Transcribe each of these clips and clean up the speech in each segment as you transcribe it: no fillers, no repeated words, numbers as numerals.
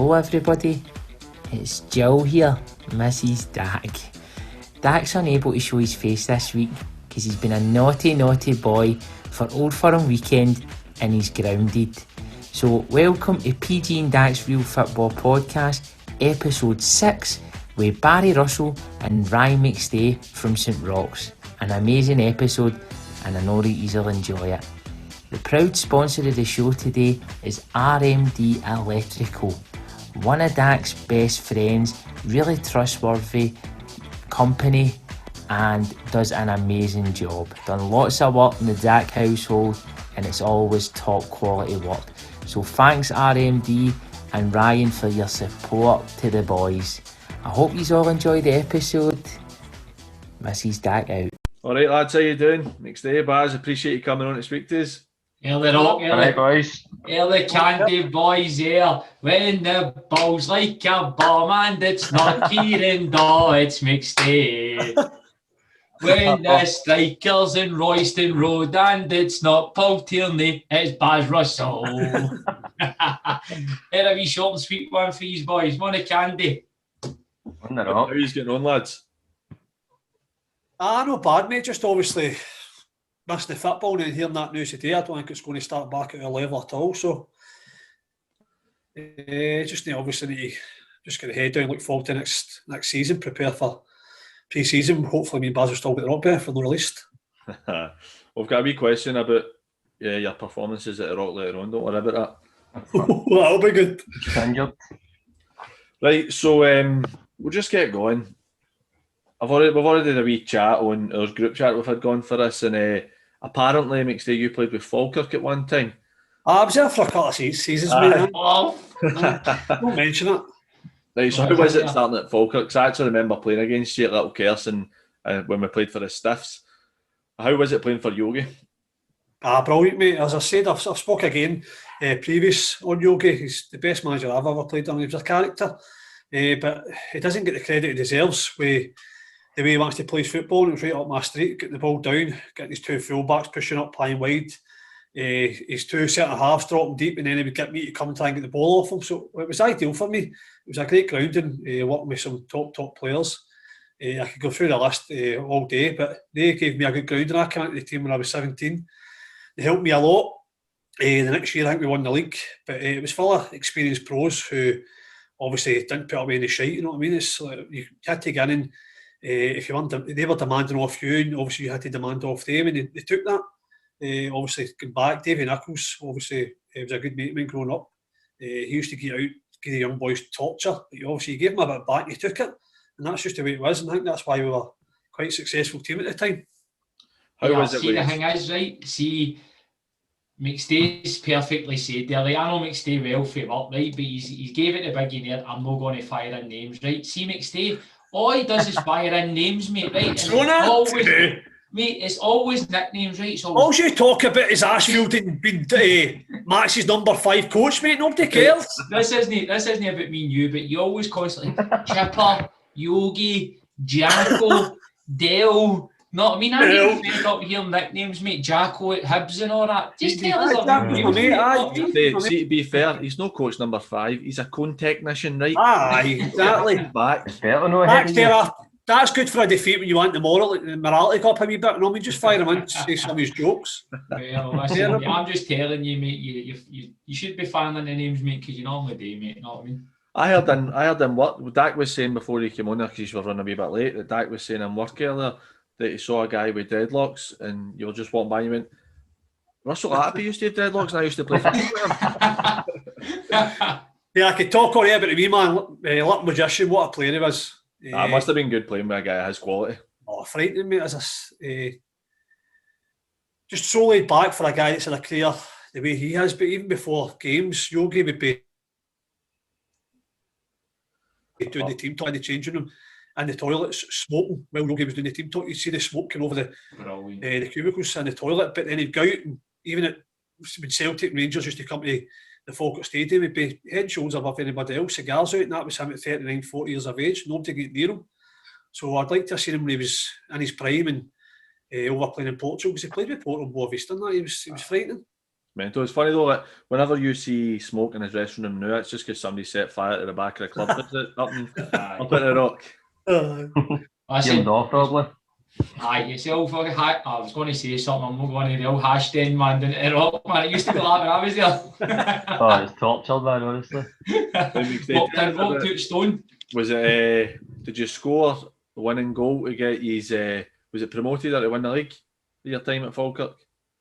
Hello everybody, it's Jill here, Mrs. Dak. Dak's unable to show his face this week because he's been a naughty boy for Old Firm weekend and he's grounded. So welcome to PG and Dak's Real Football Podcast, episode 6 with Barry Russell and Ryan McStay from St Roch. An amazing episode and I know that you'll enjoy it. The proud sponsor of the show today is RMD Electrical, one of Dak's best friends, really trustworthy company and does an amazing job. Done lots of work in the Dak household and it's always top quality work. So thanks RMD and Ryan for your support to the boys. I hope you all enjoy the episode. Mrs. Dak out. Alright lads, how you doing? McStay, Baz, appreciate you coming on to speak to us. Early rock, Alright boys. early candy boys here. When the ball's like a bomb and it's not Kieran Daw, it's McStay. When the strikers in Royston Road and it's not Paul Tierney, it's Baz Russell. Here a wee short and sweet one for you boys. One of candy. On the rock. How are you getting on, lads? Not bad, mate. Just obviously missed the football and hearing that news today. I don't think it's going to start back at our level at all. So, obviously need to just get the head down, look forward to next season, prepare for pre-season. Hopefully, me and Baz will still get the rock better for the released. We've got a wee question about your performances at the Rock later on. Don't worry about that. That'll be good. Standard. Right, so we'll just get going. We've already had a wee chat on our group chat we've had going for this, and apparently, McStay, you played with Falkirk at one time. I was there for a couple of seasons, mate. Don't mention it. Right, so how was it starting at Falkirk? 'Cause I actually remember playing against you at Little Kerson when we played for the Stiffs. How was it playing for Yogi? Brilliant, mate. As I said, I've spoke again previous on Yogi. He's the best manager I've ever played on. He was a character, but he doesn't get the credit he deserves with the way he wants to play football. And it was right up my street, getting the ball down, getting his two full-backs pushing up, playing wide. His two centre halves dropping deep, and then he would get me to come and try and get the ball off him. So it was ideal for me. It was a great grounding, working with some top players. I could go through the list all day, but they gave me a good grounding. I came into the team when I was 17. They helped me a lot. The next year, I think we won the league, but it was full of experienced pros who obviously didn't put up any shite. You know what I mean? It's like you had to get in. If you weren't, they were demanding off you, and obviously you had to demand off them, and they took that. Obviously, going back, Davy Nichols, obviously, he was a good mate of mine growing up. He used to get out, give the young boys torture, but you gave him a bit back, and he took it, and that's just the way it was. And I think that's why we were quite a successful team at the time. How was it? See, the thing is, right? See, McStay's perfectly said there. Like, I know McStay well for work, right? But he gave it the billionaire. I'm not going to fire in names, right? See, McStay, all he does is fire in names, mate, right? It's always nicknames, right? So all you talk about is Ashfield and being Max's number 5 coach, mate. Nobody cares. This isn't about me and you, but you always constantly Chipper, Yogi, Jacko, Dale. No, I mean, I'm even fed up hearing nicknames, mate. Jacko at Hibs and all that. Just tell us our names, mate. See, to be fair, he's no coach number 5. He's a cone technician, right? Aye, exactly. Back. It's better no That's good for a defeat when you want the morality go up a wee bit. No, I mean, just fire him in to say some of his jokes. Well, listen, I'm just telling you, mate. You should be firing the names, mate, because you normally do, mate. You know what I mean? I heard him what Dak was saying before he came on there, because you were running a wee bit late. That Dak was saying in work earlier that he saw a guy with dreadlocks, and you were just walking by and you went, Russell Appy used to have dreadlocks, and I used to play football with him. Yeah, I could talk all day about the wee man, Little Magician, what a player he was. It must have been good playing with a guy of his quality. Oh, frightening, mate. Just so laid back for a guy that's in a career the way he has. But even before games, Yogi would be doing the team talk in the changing room, and the toilets smoking while Yogi was doing the team talk. You'd see the smoke coming over the cubicles in the toilet. But then he'd go out, and even when Celtic and Rangers used to come to the Falkirk Stadium, he'd be head and shoulders above anybody else, cigars out, and that was him at 39, 40 years of age. Nobody could get near him. So I'd like to have seen him when he was in his prime and over playing in Portugal, because he played with Porto and Boa Vista and that. He was frightening. Mental. It's funny though, like, whenever you see smoke in his dressing room now, it's just because somebody set fire to the back of the club up at the Rock. Listen, off, probably. aye, yourself, I was going to say something, I'm not going to the old hash den, man, down at the Rock, man. It used to be like when I was there. Oh, it's torture, man, honestly. Walked out stone. Was it, did you score the winning goal to get his, was it promoted or to win the league your time at Falkirk?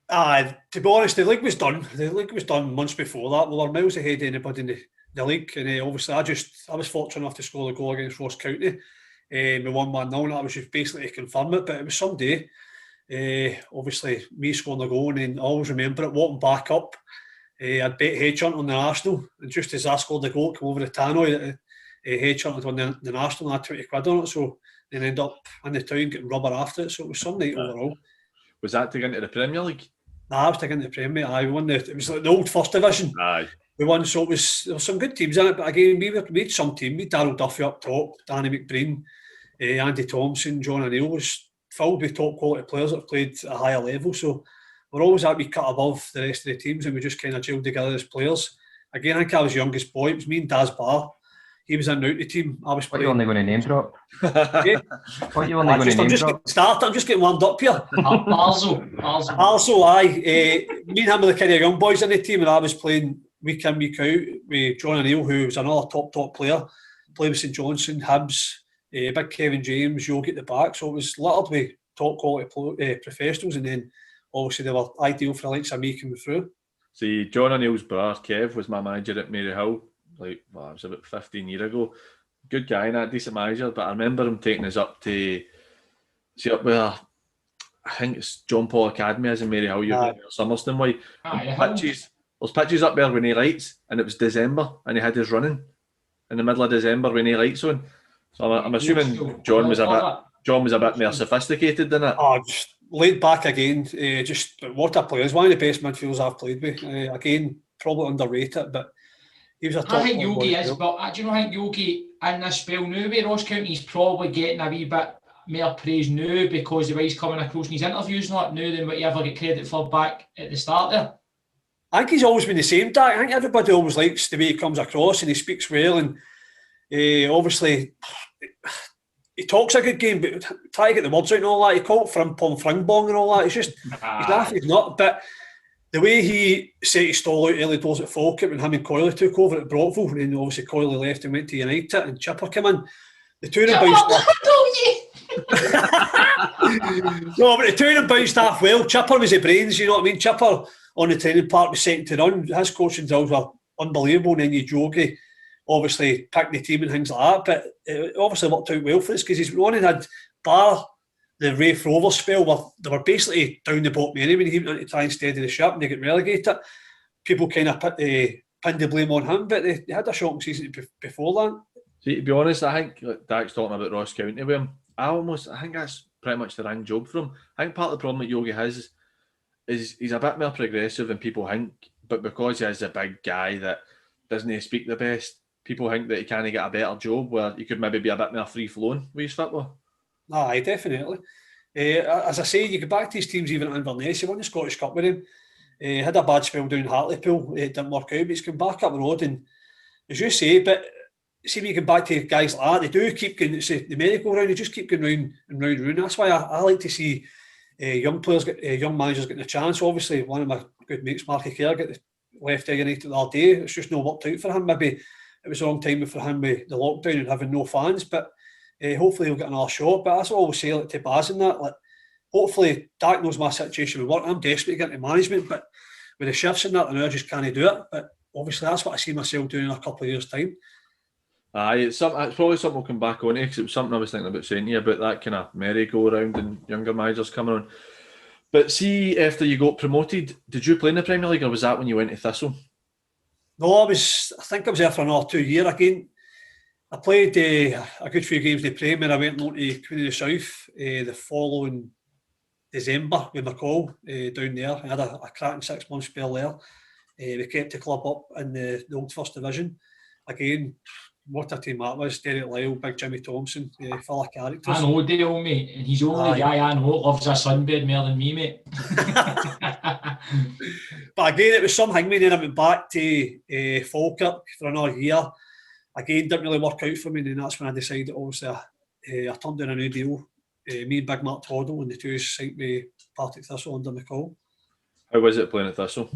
To be honest, the league was done. The league was done months before that. We were miles ahead of anybody in the league, and obviously I was fortunate enough to score the goal against Ross County. We won 1-0, and that was just basically to confirm it. But it was some day. Obviously, me scoring the goal, and then I always remember it walking back up. I'd bet Hedgehunt on the National, and just as I scored the goal, come over the tannoy, Hedgehunt had won the National, and I had 20 quid on it. So then end up in the town getting rubber after it. So it was some night overall. Was that to get into the Premier League? Nah, I was taking the Premier. I won it was like the old first division. Aye. We won, so there was some good teams in it. But again, we had some team. We had Darryl Duffy up top, Danny McBreen, Andy Thompson, John O'Neill was filled with top quality players that have played at a higher level. So we're always at we cut above the rest of the teams, and we just kind of gelled together as players. Again, I think I was the youngest boy. It was me and Daz Barr. He was in and out the team. I was What playing. you only going to name drop? Yeah. What you only going to name drop? I'm just getting warmed up here. Arzo, aye. Me and him were the kind of young boys in the team, and I was playing week in, week out with John O'Neill, who was another top player. Played with St Johnson, Hibs, big Kevin James, Yogi at the back. So it was littered with top quality professionals, and then obviously they were ideal for the likes of me coming through. See, John O'Neill's brother, Kev, was my manager at Maryhill. It was about 15 years ago. Good guy and a decent manager, but I remember him taking us up to see up where I think it's John Paul Academy is in Maryhill, Summerston way. There's pitches up there when he lights, and it was December, and he had his running in the middle of December when he lights on. So I'm assuming John was a bit more sophisticated than it. Oh, just laid back again. Just what a player! He's one of the best midfielders I've played with. Again, probably underrated, but he was a top. I think Yogi is, but do you know? I think Yogi in this spell now with Ross County, he's probably getting a wee bit more praise now because the way he's coming across in his interviews not now than what you ever get credit for back at the start there. I think he's always been the same, Dak. I think everybody always likes the way he comes across and he speaks well, and obviously he talks a good game, but try to get the words out and all that. He called Frimpong Fringbong and all that. It's just he's not. But the way he set his stall out early doors at Falkirk when him and Coyley took over at Brockville, and then obviously Coyley left and went to United, and Chipper came in. The two of them bounced. No, but the two of them bounced half well. Chipper was the brains, you know what I mean? Chipper on the training park was second to none. His coaching drills were unbelievable, and then you Jogi obviously picked the team and things like that. But it obviously worked out well for us because he's only had bar the Rafe Rovers spell where they were basically down the bottom anyway when he went on to try and steady the ship and they get relegated. People kind of pinned the blame on him, but they had a shocking season before that. See, to be honest, I think like Dak's talking about Ross County with him. I think that's pretty much the wrong job for him. I think part of the problem that Yogi has is he's a bit more progressive than people think, but because he is a big guy that doesn't speak the best, people think that he can't get a better job where he could maybe be a bit more free-flowing with his football. Aye, definitely. As I say, you go back to his teams even at Inverness. He won the Scottish Cup with him. Had a bad spell down Hartlepool. It didn't work out, but he's come back up the road. And as you say, but see when you come back to guys like that, they do keep going. It's the merry-go-round. They just keep going round and round and round. That's why I like to see young players, young managers getting a chance. Obviously, one of my good mates, Marky Kerr, left United the other day. It's just not worked out for him. Maybe it was a long time for him with the lockdown and having no fans, but hopefully he'll get another shot. But that's what I always say to Baz and that. Like, hopefully, Dak knows my situation with work. I'm desperate to get into management, but with the shifts and that, I know I just can't do it. But obviously, that's what I see myself doing in a couple of years' time. Aye, it's probably something we'll come back on because it was something I was thinking about saying to you about that kind of merry-go-round and younger managers coming on. But see, after you got promoted, did you play in the Premier League or was that when you went to Thistle? No, I think I was there for another 2 years again. I played a good few games in the Premier. I went on to Queen of the South the following December with McCall down there. I had a cracking 6 month spell there. We kept the club up in the old First Division. Again, what a team that was. Derek Lyle, Big Jimmy Thompson, full of characters. I know Dale, mate, and he's the only guy I know loves a sunbed more than me, mate. But again, it was something. Then I went back to Falkirk for another year. Again, didn't really work out for me, and that's when I decided, obviously, I turned down a new deal. Me and Big Mark Toddle and the two sent me Partick Thistle under McCall. How was it playing at Thistle?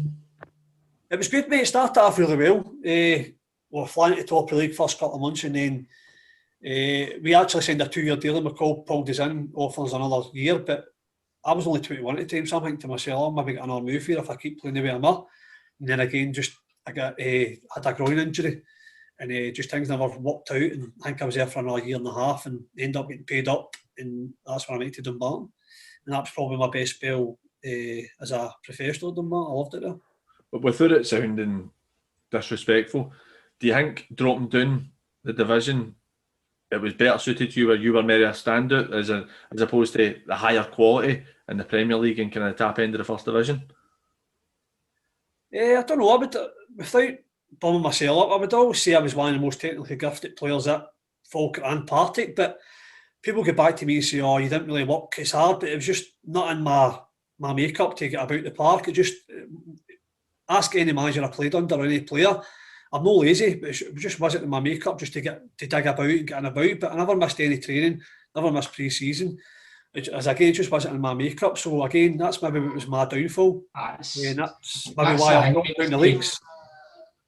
It was good, mate. It started off really well. We were flying to the top of the league first couple of months, and then we actually signed a 2-year deal, and McCall pulled us in, offers another year, but I was only 21 at the time, so I'm thinking to myself, I'll maybe get another move here if I keep playing the way I'm at. And then again, just I got had a groin injury, and just things never worked out, and I think I was there for another year and a half and ended up getting paid up, and that's when I went to Dumbarton. And that was probably my best spell as a professional at Dumbarton. I loved it there. But without it sounding disrespectful, do you think dropping down the division, it was better suited to you where you were maybe a standout as opposed to the higher quality in the Premier League and kind of the top end of the first division? I don't know. Without bumming myself up, I would always say I was one of the most technically gifted players at Falkirk and Partick, but people get back to me and say, "Oh, you didn't really work as hard," but it was just not in my makeup to get about the park. It just ask any manager I played under or any player. I'm not lazy, but it just wasn't in my makeup just to dig about and get in about. But I never missed any training, never missed pre-season. As again, it just wasn't in my makeup. So again, that's maybe what was my downfall. That's maybe why I've dropped down the leagues.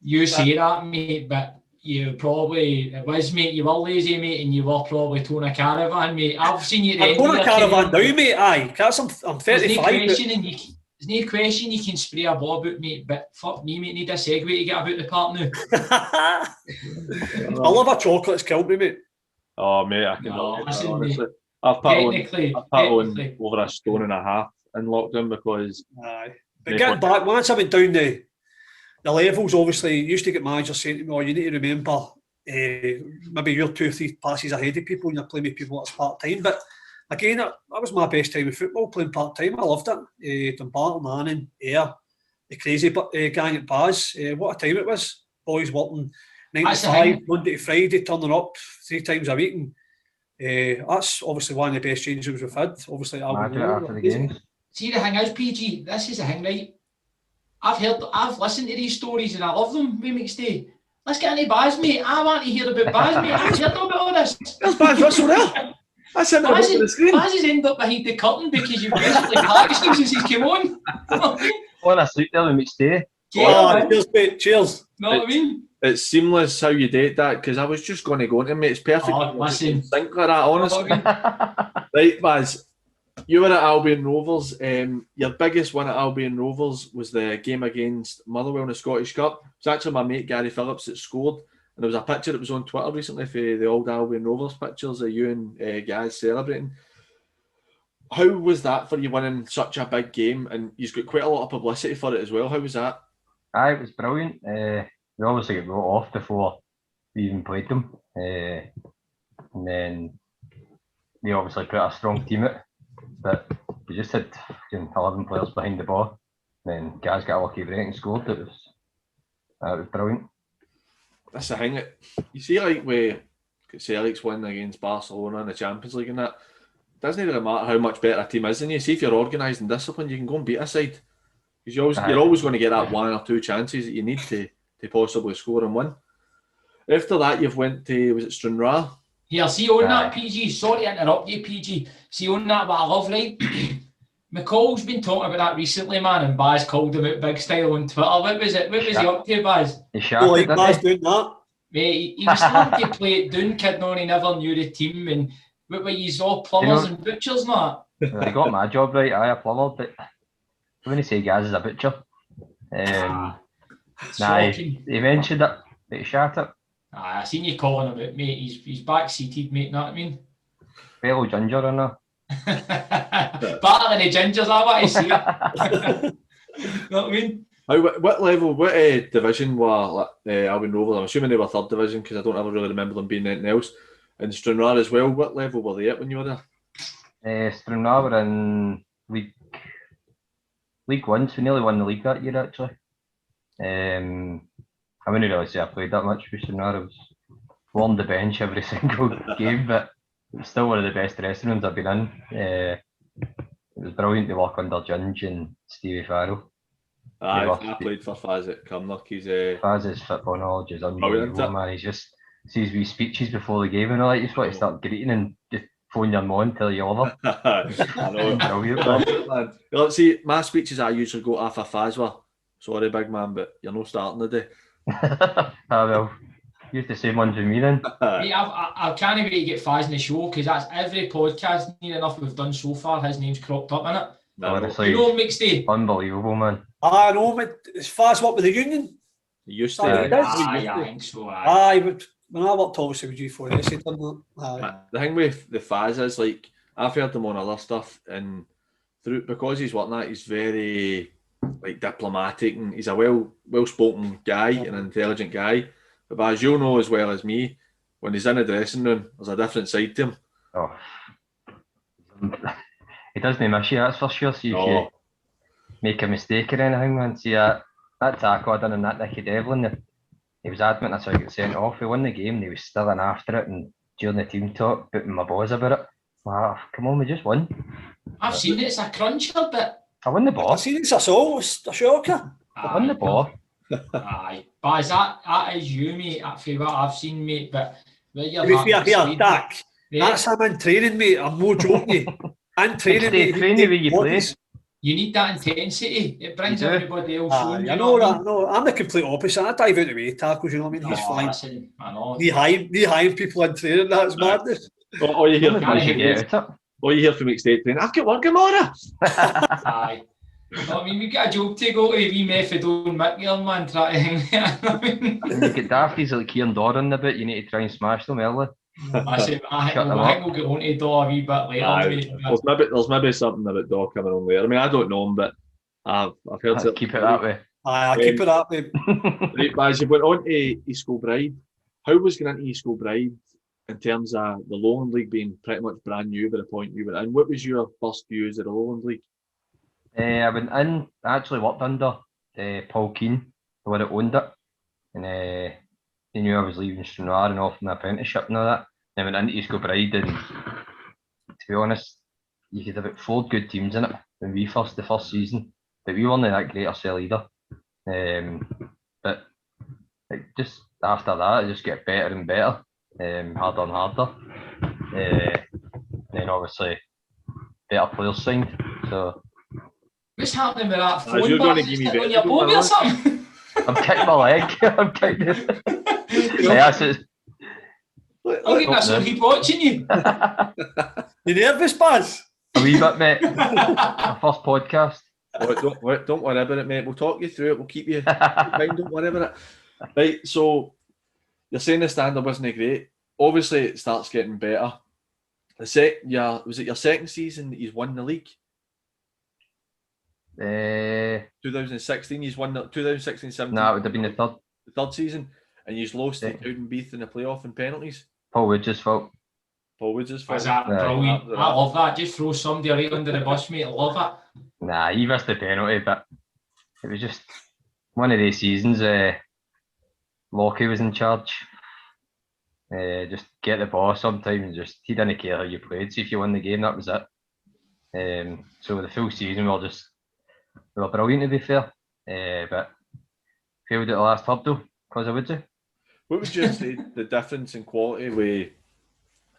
You say that, mate, but you probably, it was, mate, you were lazy, mate, and you were probably towing a caravan, mate. I've seen you. I'm towing a caravan now, mate, aye. I'm 35. There's no question you can spray a ball about, mate, but fuck me, mate, need a segue to get about the park now. I love a chocolate, it's killed me, mate. Oh, mate, I can honestly. I've put on over a stone and a half in lockdown because... Aye. But getting back, once I went down the levels, obviously, you used to get managers saying to me, "Oh, you need to remember, maybe you're 2 or 3 passes ahead of people and you're playing with people that's part-time." But again, that was my best time of football, playing part-time. I loved it. Dumbarton, Annan, Ayr, the crazy gang at Baz. What a time it was. Boys working 9 to 5, Monday to Friday, turning up 3 times a week. And that's obviously one of the best change rooms we've had. Obviously, after the games. See, the thing is, PG, this is the thing, right? I've listened to these stories and I love them, Ryan McStay. Let's get into Baz, mate. I want to hear about Baz, mate. I've heard about all this. There's Baz Russell there. That's him on the screen. Baz has ended up behind the curtain because you've basically packaged him since he's come on. On a suit there with McStay. Cheers, mate. Cheers. Know what I mean? It's seamless how you date that, because I was just going to go into, mate. It's perfect. Listen. Think like that, honestly. Right, Baz. You were at Albion Rovers. Your biggest win at Albion Rovers was the game against Motherwell in the Scottish Cup. It's actually my mate Gary Phillips that scored. And there was a picture that was on Twitter recently for the old Albion Rovers pictures of you and guys celebrating. How was that for you winning such a big game? And you've got quite a lot of publicity for it as well. How was that? It was brilliant. We obviously got wrote off before we even played them. And then we obviously put a strong team out. But we just had 11 players behind the ball. And then guys got a lucky break and scored. It was brilliant. That's the thing. You see, like, we Celtic's win against Barcelona in the Champions League and that, it doesn't really matter how much better a team is than you. See, if you're organised and disciplined, you can go and beat a side. Because you're always going to get that 1 or 2 chances that you need to possibly score and win. After that, you've went to, was it Stranraer? Yeah, see on that, PG. Sorry to interrupt you, PG. See on that, what I love, right? McCall's been talking about that recently, man, and Baz called him out big style on Twitter. What was it? What was he up to, Baz? Baz doing that. Mate, he was starting to play it down, kid, no, he never knew the team, and what were you all plumbers and butchers and that? I got my job right, I a plumber, but I wouldn't say Gaz is a butcher. He mentioned it, but he shat it. I seen you calling him out, mate. He's back-seated, mate, know what I mean? Fellow ginger in there. Better than the gingers, I want to see it. Know what I mean? What level, what division were Albion Rovers? I'm assuming they were 3rd division because I don't ever really remember them being anything else. And Stranraer as well, what level were they at when you were there? Stranraer were in League 1, so we nearly won the league that year actually. I wouldn't really say I played that much with Stranraer. warmed the bench every single game, but it's still one of the best dressing rooms I've been in. It was brilliant to work under Ginge and Stevie Farrell. I played for Faz at Cumnock. Faz's football knowledge is Brilliant, unbelievable, man. He's just sees wee speeches before the game and all that. You just want to start greeting and just phone your mum, tell you over. I know. Brilliant, man. Let's see, my speeches I usually go off a Faz with. Sorry, big man, but you're not starting today. Well, use the same ones with me then. Mate, I can't wait to get Faz in the show because that's every podcast near enough we've done so far. His name's cropped up in it. Honestly, You know, McStay. unbelievable, man. I know, but as far as what with the union? You used Aye, to. I think so. Aye, but when I worked obviously with G4S, he done that. Aye. The thing with the Faz is, like, I've heard him on other stuff, and through because he's whatnot, that, he's very like diplomatic, and he's a well-spoken guy, an intelligent guy. But as you'll know as well as me, when he's in the dressing room, there's a different side to him. Oh, he doesn't miss you, that's for sure. See if you make a mistake or anything, man. See that tackle I done in that Nicky Devlin, he was adamant that's how I got sent off. He won the game, and he was still in after it, and during the team talk, putting my balls about it. Wow, come on, we just won. I've seen it, it's a cruncher, but I won the ball. I seen it's a soul, it's a shocker. I won the ball. Aye, but is that is you, mate, for what I've seen, mate, but you're To be fair here, Dak, that's him in training, mate. I'm no joking. In training, mate. Training the way you play. You need that intensity. It brings You do. everybody else Aye, on. I know that. No, I'm the complete opposite. I dive out the way tackles, you know what I mean? He's flying. Listen, I know. Knee-high people in training, that's madness. All you hear Only from because you get out McStay training, I've got work tomorrow. Aye. No, I mean, we got a job to go to wee methadone Mick here, man, try to hang there. I mean, when you get dafties like Kieran Doran a bit, you need to try and smash them early. I think Shut them we'll get on to Daw a wee bit later. mate. There's maybe something about Daw coming on later. I mean, I don't know him, but I've heard Let's keep it that way. Aye, I'll keep it up, mate. Right, but as you went on to East Kilbride, how was going into East Kilbride in terms of the Lowland League being pretty much brand new by the point you were in? What was your first views of the Lowland League? I went in, I actually worked under Paul Keane, the one that owned it. And he knew I was leaving St Roch and off my apprenticeship and all that. And I went into East Kilbride, and to be honest, you had about 4 good teams in it when the first season. But we weren't that great ourselves either. But like, just after that, it just get better and better, harder and harder. Then obviously, better players signed. So What's happening with that phone? you're going to give me on your bobby or something? I'm kicking my leg. I'm kicking it. Yes, it's Look at this, so keep watching you. You nervous, Baz? a wee bit, mate. My first podcast. Don't worry about it, mate. We'll talk you through it. We'll keep you in mind. Don't worry about it. Right, so you're saying the standard wasn't great. Obviously, it starts getting better. Was it your second season that you've won the league? 2016, you've won the 2016-17. Nah, it would have been the third season, and you've lost to Cowdenbeath in the playoff in penalties. Paul Woods' fault. Paul Woods' fault. Is that brilliant? I love that. Just throw somebody right under the bus, mate. I love it. Nah, he missed the penalty, but it was just one of these seasons. Lockie was in charge. Just get the ball sometimes. Just he didn't care how you played. See if you won the game, that was it. So the full season we were brilliant, to be fair. But failed at the last hurdle because of Woodsy. What would you say the difference in quality with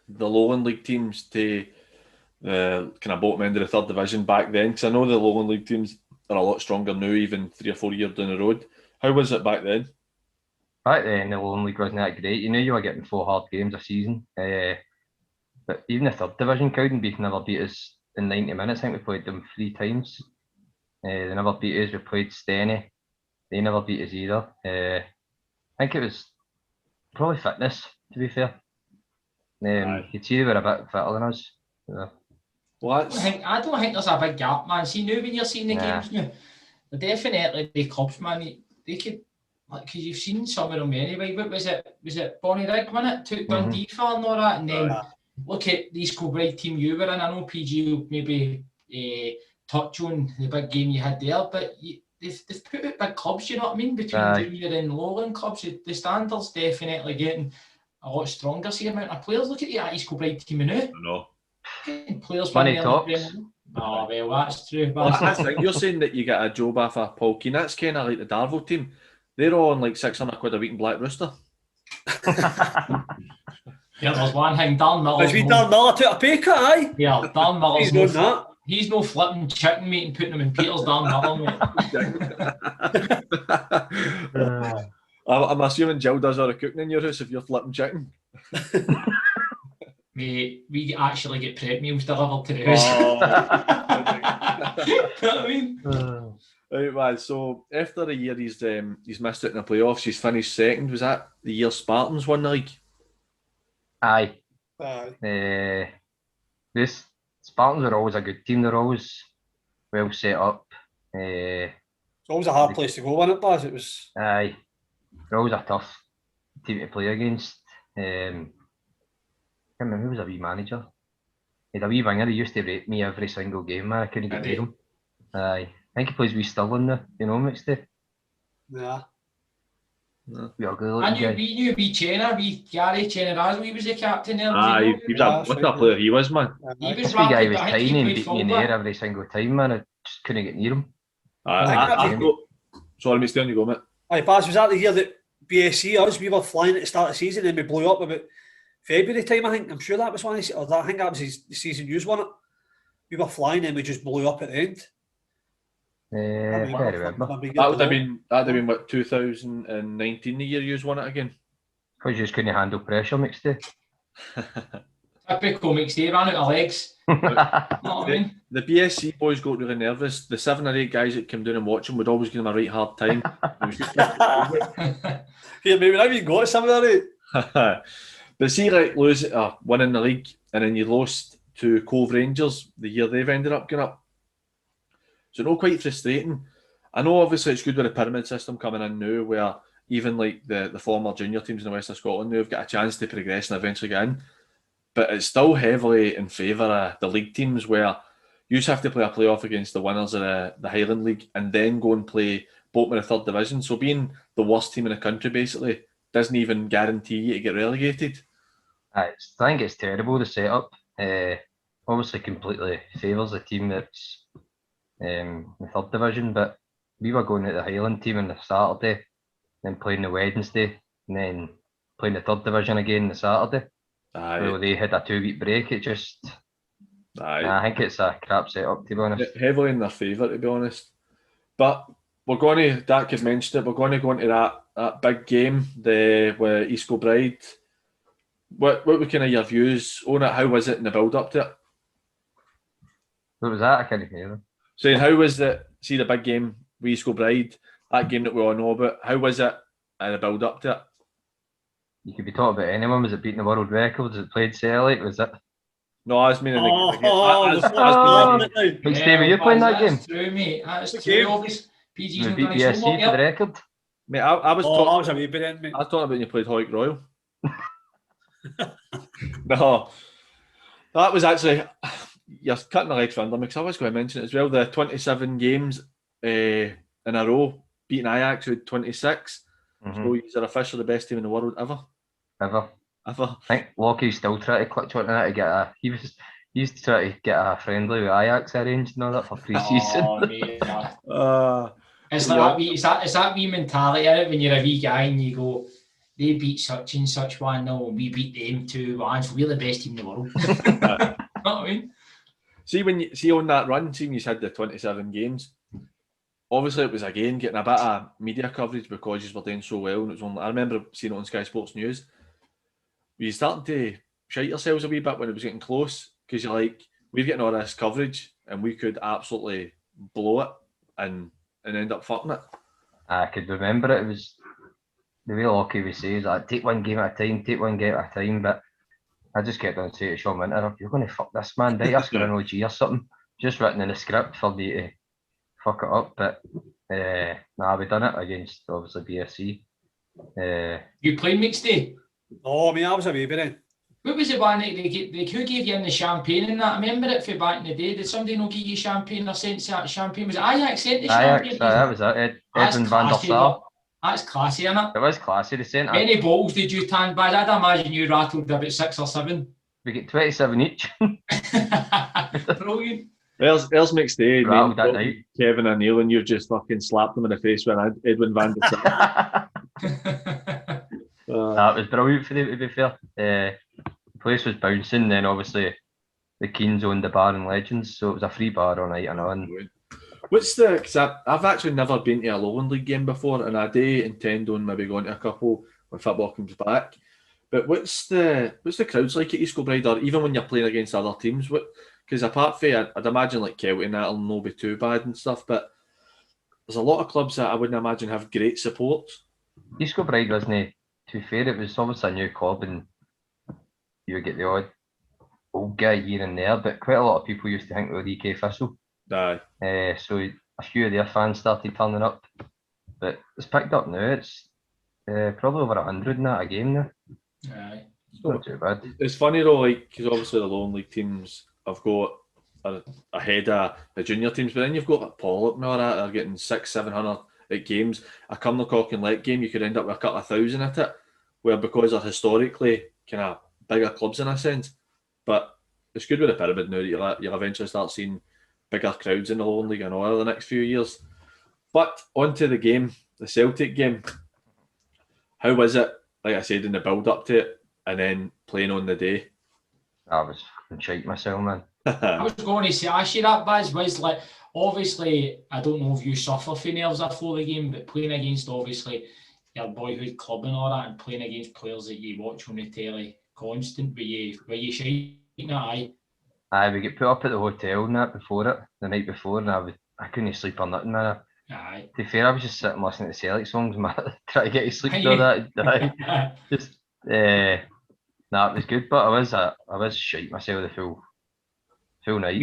the Lowland League teams to the kind of bottom end of the third division back then? Because I know the Lowland League teams are a lot stronger now, even 3 or 4 years down the road. How was it back then? Back then, the Lowland League wasn't that great. You knew you were getting 4 hard games a season. But even the third division, Cowdenbeath never beat us in 90 minutes. I think we played them 3 times. They never beat us. We played Steny. They never beat us either. I think it was probably fitness, to be fair. You'd see they were a bit fitter than us. So. Well, I don't think there's a big gap, man. See, now when you're seeing the games now, they're definitely the clubs, man. They could, because you've seen some of them anyway. What was it? Was it Bonnie Rigg, wasn't it? Took Dundee for and all that. And then look at the East Kilbride team you were in. I know PG will maybe touch on the big game you had there, but they've put out big clubs, you know what I mean? Between Junior and Lowland clubs, the standards definitely getting a lot stronger. See the amount of players. Look at the East Kilbride team now. I know. Players Money from there in the talks. Premier League. Oh, well, that's true. Well, that's the thing. You're saying that you get a job off of Paul Keane. That's kind of like the Darvel team. They're all on like £600 a week in Black Rooster. Yeah, there's one thing. Dan Miller's Has we done Miller took a pay cut, aye? Yeah, Dan Miller's He's done that. He's no flipping chicken meat and putting them in Peter's Dan Miller, mate. I'm assuming Jill does all the cooking in your house if you're flipping chicken. Mate, we actually get prep meals delivered to the house. Oh. You know what I mean? Right, man. So after a year, he's missed it in the playoffs. He's finished second. Was that the year Spartans won the league? Aye. Aye. This Spartans are always a good team. They're always well set up. It's always a hard place to go, wasn't it, Baz? It was. Aye. They're always a tough team to play against. I can't remember who was a wee manager. He had a wee winger. He used to rate me every single game, man. I couldn't get near him. Aye. I think he plays wee Stirling now. You know him, McStay? Yeah. No. We knew wee Chenna, wee Gary Chenna, he was the captain there. He was what a player he was, man. This wee guy was tiny and beat me in the air every single time, man. I just couldn't get near him. Sorry, mate, you go, mate. Aye, Baz, was that the year that BSC, we were flying at the start of the season and we blew up about February time, I think. I'm sure that was one, or I think that was the season you won it. We were flying and we just blew up at the end. I remember. That would have been what 2019 the year you won it again. Because you just couldn't handle pressure, McStay. Typical McStay, ran out of legs. You know what I mean? The BSC boys got really nervous. The 7 or 8 guys that came down and watch him would always give them a right hard time. Yeah, maybe I've even got some of that. But see, like winning the league, and then you lost to Cove Rangers the year they've ended up going up. So not quite frustrating. I know obviously it's good with the pyramid system coming in now, where even like the former junior teams in the West of Scotland now have got a chance to progress and eventually get in. But it's still heavily in favour of the league teams, where you just have to play a playoff against the winners of the Highland League and then go and play Bolton in the 3rd division. So being the worst team in the country basically doesn't even guarantee you to get relegated. I think it's terrible, the setup. Obviously completely favours the team that's in the 3rd division, but we were going at the Highland team on the Saturday, then playing the Wednesday, and then playing the 3rd division again the Saturday. Aye. So they had a 2-week break. It just, I think it's a crap setup, to be honest. Heavily in their favour, to be honest. But we're going to, Dak had mentioned it, we're going to go into that big game, with East Kilbride. What were kind of your views on it? How was it in the build-up to it? What was that? I can't hear them. Saying, how was it, see the big game with East Kilbride, that game that we all know about, how was it in the build-up to it? You could be talking about anyone. Was it beating the world record? Was it played Celtic? Was it? No, I was meaning the game. Steve, were you playing that game? That's true, mate. That's true, obviously. PG's beat BSC for the record. Mate, I was talking. I was a wee bit in, mate. I was talking about when you played Hoyk Royal. No, that was actually, you're cutting the legs for under me, because I was going to mention it as well. The 27 games in a row, beating Ajax, who had 26. So he's officially the best team in the world ever. Ever. I think Lockie's still trying to clutch on that to get a. He used to try to get a friendly with Ajax arranged and all that for pre-season. It's like it's that wee mentality in it when you're a wee guy and you go, they beat such and such 1-0 and we beat them 2-1, so we're the best team in the world. You know what I mean? See on that run, seeing you had the 27 games. Obviously, it was again getting a bit of media coverage because you were doing so well. And it was only, I remember seeing it on Sky Sports News. Were you starting to shite yourselves a wee bit when it was getting close? Because you're like, we're getting all this coverage and we could absolutely blow it and end up fucking it. I could remember it. It was the way Lockie would say, like, take one game at a time, but I just kept on saying to Sean Winter, you're going to fuck this man, right? Ask for an OG or something. Just written in the script for me to fuck it up, but we done it against obviously BSC. You played McStay? Oh, I mean, I was a wee bit in. What was the one that who gave you in the champagne and that? I remember it from back in the day. Did somebody not give you champagne or sent that champagne? Was it Ajax sent the champagne? Ajax, that was it. Edwin van der Sar. That's classy, isn't it? It was classy. The centre. How many bottles did you tan, Baz? I'd imagine you rattled about 6 or 7. We get 27 each. Brilliant. There's McStay, Rattled that man, night. Kevin O'Neill, and you've just fucking slapped him in the face when Edwin van der Sar. That was brilliant for them, to be fair. The place was bouncing, then obviously the Keens owned the bar and Legends, so it was a free bar all night and on. What's the? Because I've actually never been to a Lowland League game before, and I do intend on maybe going to a couple when football comes back. But what's the crowds like at East Kilbride, or even when you're playing against other teams? Because apart from, I'd imagine like Kelty and that'll not be too bad and stuff, but there's a lot of clubs that I wouldn't imagine have great support. East Kilbride wasn't too fair. It was obviously a new club, and you would get the odd old guy here and there, but quite a lot of people used to think we were EK Thistle. Aye. So a few of their fans started turning up, but it's picked up now. It's probably over 100 in that a game now. Aye. It's not too bad. It's funny though, like, because obviously the Lowland League teams have got ahead of the junior teams, but then you've got like Pollock and all that are getting 600-700 at games. A Cumnock and Let game, you could end up with a couple of thousand at it, where because they're historically kind of bigger clubs in a sense. But it's good with the pyramid now that you'll eventually start seeing bigger crowds in the Lowland League and all over the next few years. But onto the game, the Celtic game. How was it, like I said, in the build up to it and then playing on the day? I was fucking shite myself, man. I was going to say, ask you that, Baz, was like, obviously, I don't know if you suffer from nerves before the game, but playing against, obviously, your boyhood club and all that, and playing against players that you watch on the telly constant, were you shite? Aye. Aye, we get put up at the hotel and that before it, the night before, and I couldn't sleep or nothing, man. Aye. To be fair, I was just sitting listening to Celtic songs, man, trying to get to sleep through that. Aye. Just, nah, it was good, but I was shite myself the full night.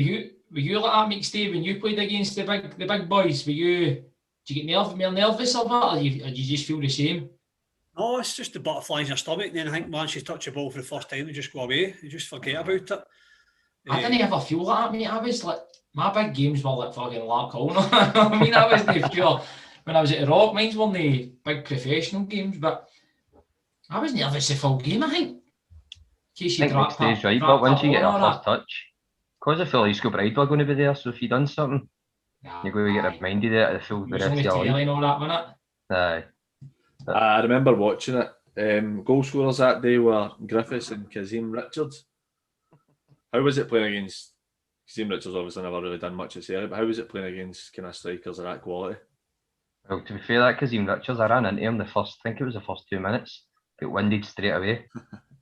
Were you like that, McStay, when you played against the big boys? Did you get more nervous or what, or did you just feel the same? No, it's just the butterflies in your stomach, and then I think once you touch the ball for the first time, they just go away. You just forget about it. I didn't ever feel like that, mate. I was like, my big games were like fucking Lark Hall. I mean, I wasn't sure when I was at the Rock. Mine weren't the big professional games, but I was nervous the full game, I think. In case you I think McStay's right, but once you get a first touch, because I feel East Kilbride were going to be there, so if you done something, you're going to get reminded of it the rest of your life. And all that, wasn't it? Aye. I remember watching it. Goal scorers that day were Griffiths and Kazim Richards. How was it playing against Kazim Richards? Obviously never really done much at Celtic, but how was it playing against kind of strikers of that quality? Well, to be fair, that Kazim Richards, I ran into him I think it was the first 2 minutes, got winded straight away.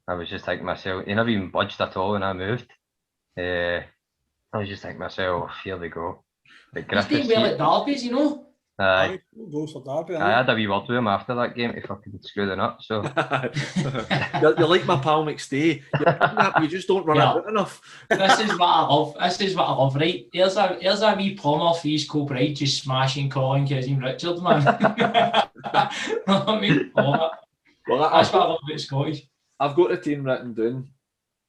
I was just thinking myself, he never even budged at all when I moved. I was just thinking myself, here they go. But He's doing well at derbies, you know. Aye. Goes for Derby. I had a wee word with him after that game to fucking screw the nut. So you're like my pal McStay. You just don't run out enough. This is what I love. Right? Here's a wee plumber for East Kilbride just smashing Colin Kazim Richards, man. I mean, that's what I love about Scottish. I've got the team written down.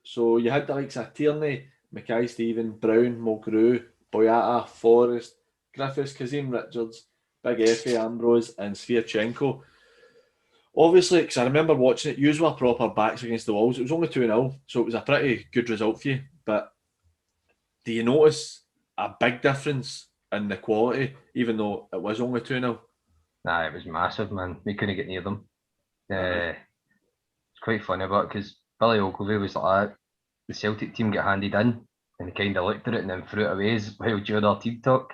So you had the likes of Tierney, Mackay Stephen, Brown, Mulgrew, Boyata, Forrest, Griffiths, Kazim Richards, Big Effie, Ambrose and Sviatchenko. Obviously, because I remember watching it, you were proper backs against the walls. It was only 2-0, so it was a pretty good result for you. But do you notice a big difference in the quality, even though it was only 2-0? Nah, it was massive, man. We couldn't get near them. It's quite funny about it because Billy Ogilvie was like that. The Celtic team got handed in and he kind of looked at it and then threw it away while during our team talk.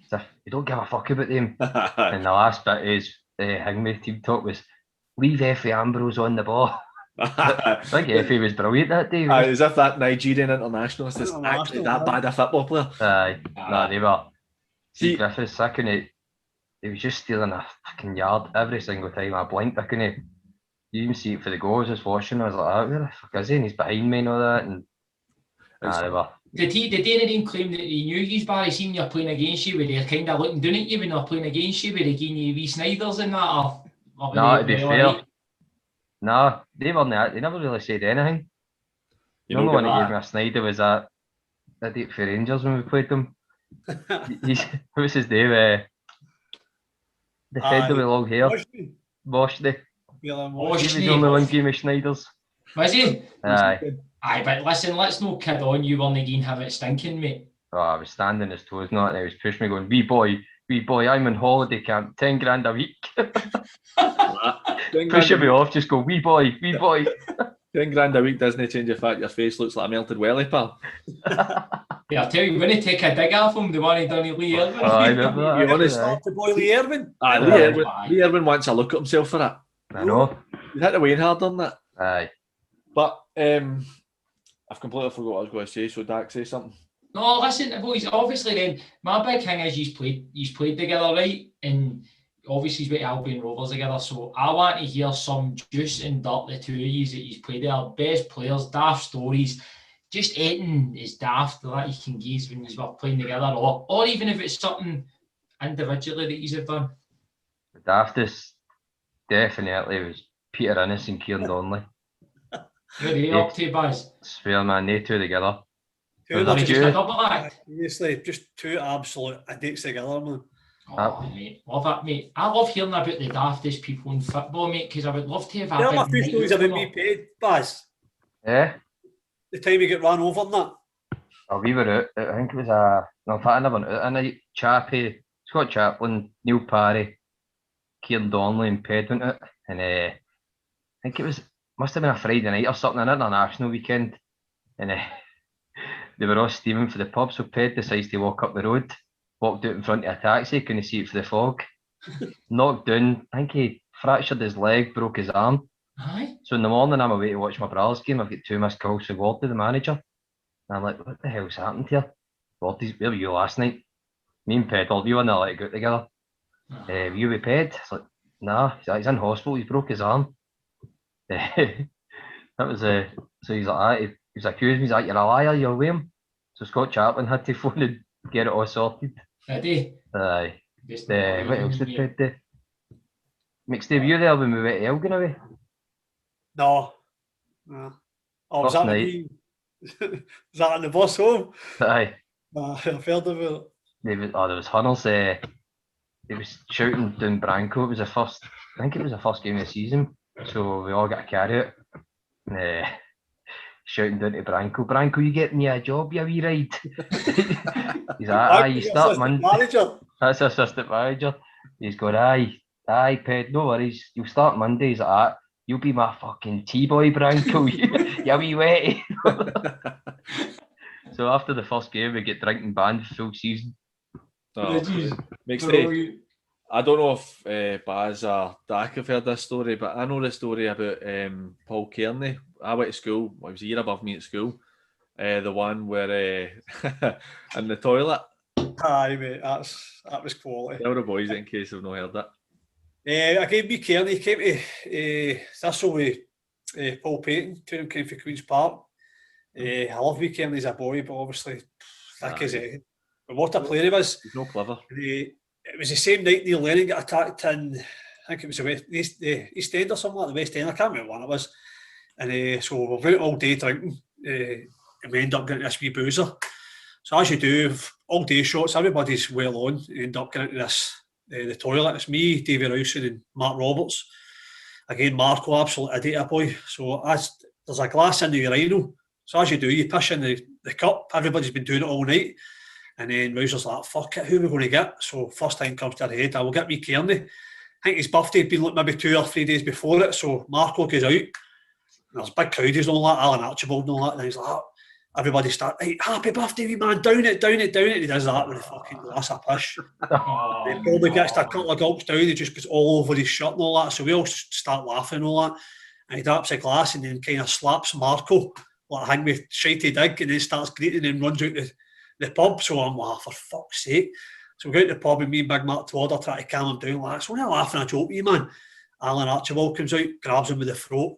As if you don't give a fuck about them. And the last bit is Hingmay team talk was leave Effie Ambrose on the ball. I think Effie was brilliant that day. As if that Nigerian internationalist is actually that bad a football player. Aye, no, they were. See, Griffiths, he was just stealing a fucking yard every single time I blinked. I couldn't. You even see it for the goal. I was just watching. I was like, where the fuck is he? And he's behind me and all that. And they were. Did any of them claim that he knew you, Barry, seen you playing against you, where they're kind of looking down at you when they're playing against you, where they gave you wee Snyders and that? No, to be fair, no, they weren't that. They never really said anything. The only one that gave me a Snyder was that idiot for Rangers when we played them. What was his name? Defender with long hair. Washney. He was the only one game of Schneider's. Was he? Aye. Aye, but listen, let's no kid on. You weren't again have it stinking, mate. Oh, I was standing his toes, not, and he was pushing me, going, wee boy, I'm on holiday camp, 10 grand a week. Pushing me off, just go, wee boy. 10 grand a week doesn't change the fact your face looks like a melted welly, pal. Yeah, I'll tell you, when he take a dig off him, the one he done to Lee Irwin. I remember that. You want to Start to boy Lee Irwin? Lee Irwin wants to look at himself for it. I know. He's had to weigh hard on that. Aye. But I've completely forgot what I was going to say, so Dak, say something. No, listen, boys, obviously then, my big thing is he's played together, right? And obviously he's with Albion Rovers together, so I want to hear some juice and dirt, the two of you that he's played there. Best players, daft stories, just anything is daft that he can give when he's playing together, or even if it's something individually that he's done. The daftest definitely was Peter Innes and Kieran Donnelly. Where are they up to, Baz? Swear, man, they two together. Seriously, just two absolute idiots together, man. Oh, mate, love it, mate. I love hearing about the daftest people in football, mate, because I would love to have a Tell big my few stories about me paid, Baz. Yeah? The time we get run over and that. Oh, we were out, I think it was in fact I never went out a night. Chappie, Scott Chaplin, Neil Parry, Kieran Donnelly and Ped went out, and I think must have been a Friday night or something, an international weekend, and they were all steaming for the pub, so Ped decides to walk up the road, walked out in front of a taxi, couldn't see it for the fog, knocked down, I think he fractured his leg, broke his arm. Aye. So in the morning I'm away to watch my brother's game, I've got 2 missed calls from Wardy, the manager, and I'm like, what the hell's happened here? Wardy's, where were you last night? Me and Ped, we were not let it go together. Were you with Ped? It's like, nah, he's in hospital, he's broke his arm. That was so he's like, he was accused me, he's like, you're a liar, you're with him. So Scott Chaplin had to phone and get it all sorted. Did he? Aye. What else did Ped do? McStay, were you there when we went to Elgin away? No. Oh, was that in the bus home? Aye. I've heard of it. There was Hunnels. He was shouting down Branco. I think it was the first game of the season. So we all got a carry out. Shouting down to Branco, you get me a job, you wee ride. He's like, you start Monday. That's assistant manager. He's going, aye, Ped, no worries. You'll start Monday. He's like, you'll be my fucking T-boy, Branco. You wee wetty. So after the first game, we get drinking banned full season. McStay, I don't know if Baz or Dak have heard this story, but I know the story about Paul Kearney. I went to school, he was a year above me at school. The one where in the toilet. Aye, mate, that was quality. Tell the boys in case they've not heard that. I gave me Kearney, he came to Thistle with Paul Payton, came for Queen's Park. I love me Kearney as a boy, but obviously thick as it. But what a player he was. He's not clever. It was the same night Neil Lennon got attacked in, I think it was the East End or something like the West End, I can't remember what it was. And so we were out all day drinking, and we end up getting this wee boozer. So as you do, all day shots, everybody's well on, you end up getting into this, the toilet. It's me, Davy Rowson and Mark Roberts. Again, Marco, absolute idiot boy. So there's a glass in the urinal. So as you do, you push in the cup. Everybody's been doing it all night. And then Rowser's like, fuck it, who are we going to get? So first time comes to their head, I will get me Kearney. I think his birthday had been like maybe 2 or 3 days before it. So Marco goes out. And there's big crowdies and all that, Alan Archibald and all that. And he's like, everybody start, hey, happy birthday, wee man, down it. He does that with a fucking glass of push. He probably gets a couple of gulps down, he just goes all over his shirt and all that. So we all start laughing and all that. And he taps a glass and then kind of slaps Marco, like hang with shitey dig, and then starts greeting and runs out the pub. So I'm like, for fuck's sake. So we go out to the pub and me and Big Mark Twadder try to calm him down. Like, it's only a laughing a joke, you man. Alan Archibald comes out, grabs him with the throat,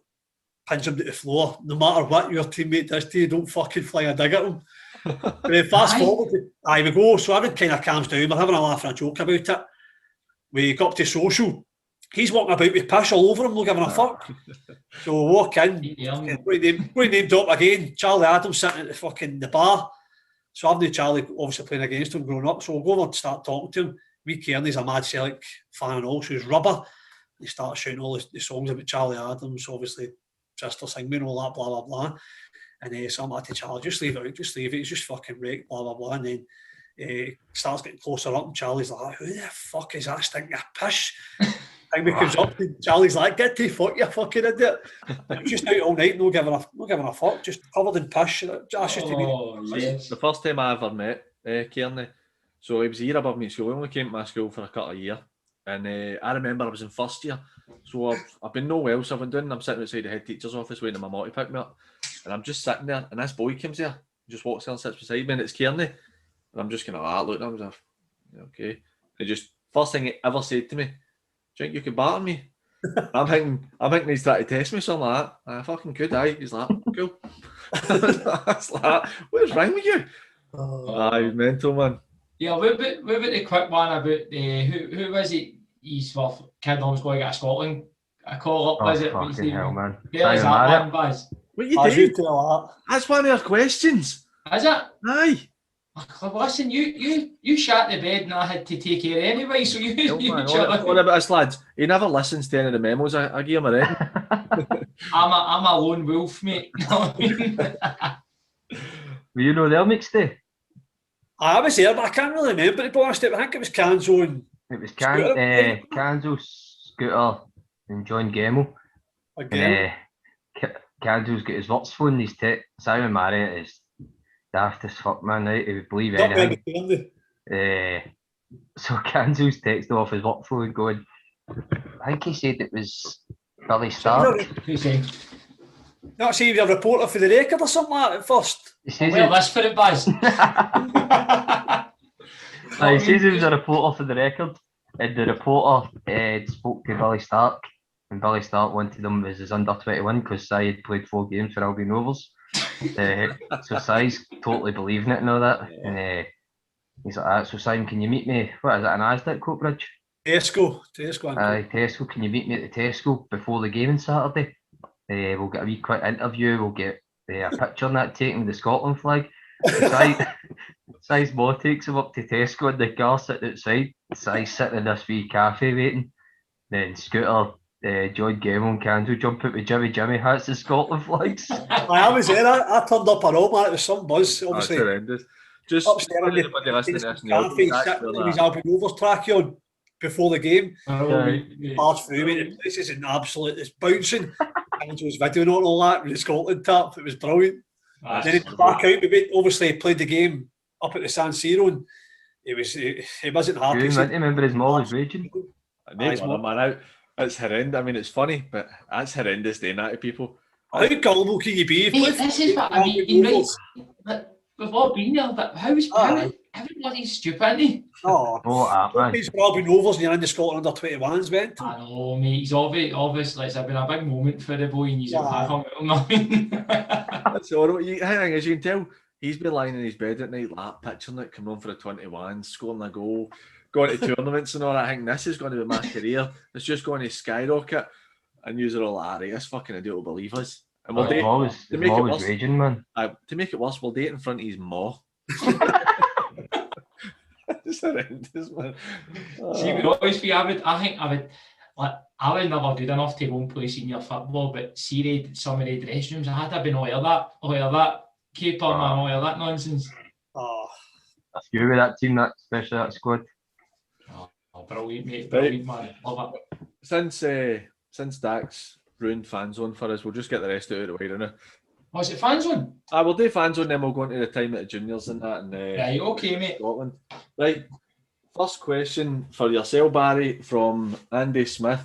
pins him to the floor. No matter what your teammate does to you, don't fucking fly a dig at him. But then fast forward, we go. So everything kind of calms down. We're having a laugh and a joke about it. We go up to social. He's walking about with piss all over him, not giving a fuck. So we walk in, we name drop again. Charlie Adams sitting at the bar. So I've known Charlie obviously playing against him growing up. So we'll go over and start talking to him. wee Kearney's a mad Celtic fan and all, so he's rubber. He starts shouting all the songs about Charlie Adams, obviously, Sister Sing Me and all that, blah, blah, blah. And so I'm like to Charlie, just leave it out, just leave it, he's just fucking wrecked, blah, blah, blah. And then starts getting closer up, and Charlie's like, who the fuck is that stinking of piss? Time he comes up, and Charlie's like, get to fuck, you fucking idiot. Just out all night, no giving a fuck, just covered in piss. That's just The first time I ever met Kearney, so he was a year above me at school. He only came to my school for a couple of years. And I remember I was in first year, so I've been nowhere else. I've been doing. I'm sitting outside the head teacher's office waiting for my mum to pick me up, and I'm just sitting there, and this boy comes here, just walks there and sits beside me, and it's Kearney, and I'm just kind of looking at him, like, okay. He just first thing he ever said to me, "Do you think you could batter me?" I'm thinking he's trying to test me, something like that. I fucking could, aye. He's like, cool. I was like, what's wrong with you? Aye, mental, man. Yeah, what about the quick one about who was it? He's kid almost going to get a Scotland a call up, was it? Fucking hell, man. Yeah, is that one, Buzz? What you do? That's one of our questions. Is it? Aye. Oh, listen, you shat the bed and I had to take care anyway, so you what about this, lads? He never listens to any of the memos I give him a ring. I'm a lone wolf, mate. Were you there, McStay? I was there, but I can't really remember to be honest. I think it was Canzo and it was Canzo, Scooter, and John Gemmell. Canzo's got his works phone. He's Simon Marriott is daft as fuck, man. Right? He would believe anything. So Canzo's texted off his work phone going, I think he said it was Billy Stark. Not say he was a reporter for the Record or something like that at first. He says that's for it, Buzz. He says he was a reporter for the Record, and the reporter spoke to Billy Stark, and Billy Stark wanted him as his under 21 because Si had played 4 games for Albion Rovers. So Si's totally believing it and all that. And he's like, so Simon, can you meet me? What is it, an Asda Coatbridge? Tesco. Tesco, can you meet me at the Tesco before the game on Saturday? We'll get a wee quick interview, we'll get a picture and that taken with the Scotland flag. Si's mom takes him up to Tesco in the car sitting outside. Si's sitting in this wee cafe waiting. Then Scooter, John Gemmell and Canzo jump out with Jimmy hats and Scotland flags. I was there, I turned up a row, man, it was some buzz, obviously. That's horrendous. Just upstairs, anybody listening to this sitting with his Albion Rovers track on before the game. Large through me, this is an absolute, it's bouncing. Canzo was videoing on all that with the Scotland tap, it was brilliant. Then he back out, we obviously played the game up at the San Siro, and he wasn't happy. I remember his mom was raging. It's horrendous. I mean, it's funny, but that's horrendous doing that to people. How gullible can you be? This is what I mean, right? But we've all been there, but how everybody's stupid, isn't he? He's for Albion Rovers and you're in the Scotland under 21s, man. I know, mate. He's obviously it's been a big moment for the boy, and he's back on it. That's all. The thing is, you can tell he's been lying in his bed at night, picturing it, coming on for the 21, scoring a goal, going to tournaments and all that. I think this is going to be my career. It's just going to skyrocket, and you're all like, this fucking idiot will believe us. And we'll date, to make it worse, raging, man. To make it worse, we'll date in front of his maw. It's horrendous, man. See, we'd always be. I was never good enough to go and play senior football, but see some of the dressing rooms, I had been all of that keeper, man, all of that nonsense. A few with that team, especially that squad. Brilliant, mate. Brilliant, man. Love it. Since Dax ruined fan zone for us, we'll just get the rest out of the way, don't we? Was it fan zone? We'll do fan zone, then we'll go into the time at the juniors and that. And right, okay, mate. Scotland. Right. First question for yourself, Barry, from Andy Smith.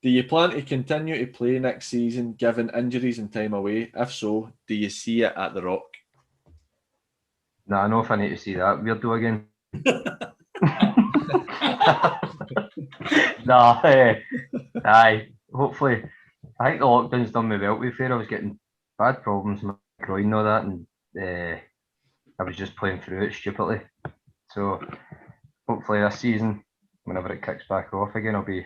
Do you plan to continue to play next season given injuries and time away? If so, do you see it at the Rock? Nah, I know if I need to see that weirdo again. Aye. Hopefully, I think the lockdown's done me well. To be fair, I was getting bad problems with my groin and all that, and I was just playing through it stupidly. So hopefully this season, whenever it kicks back off again, I'll be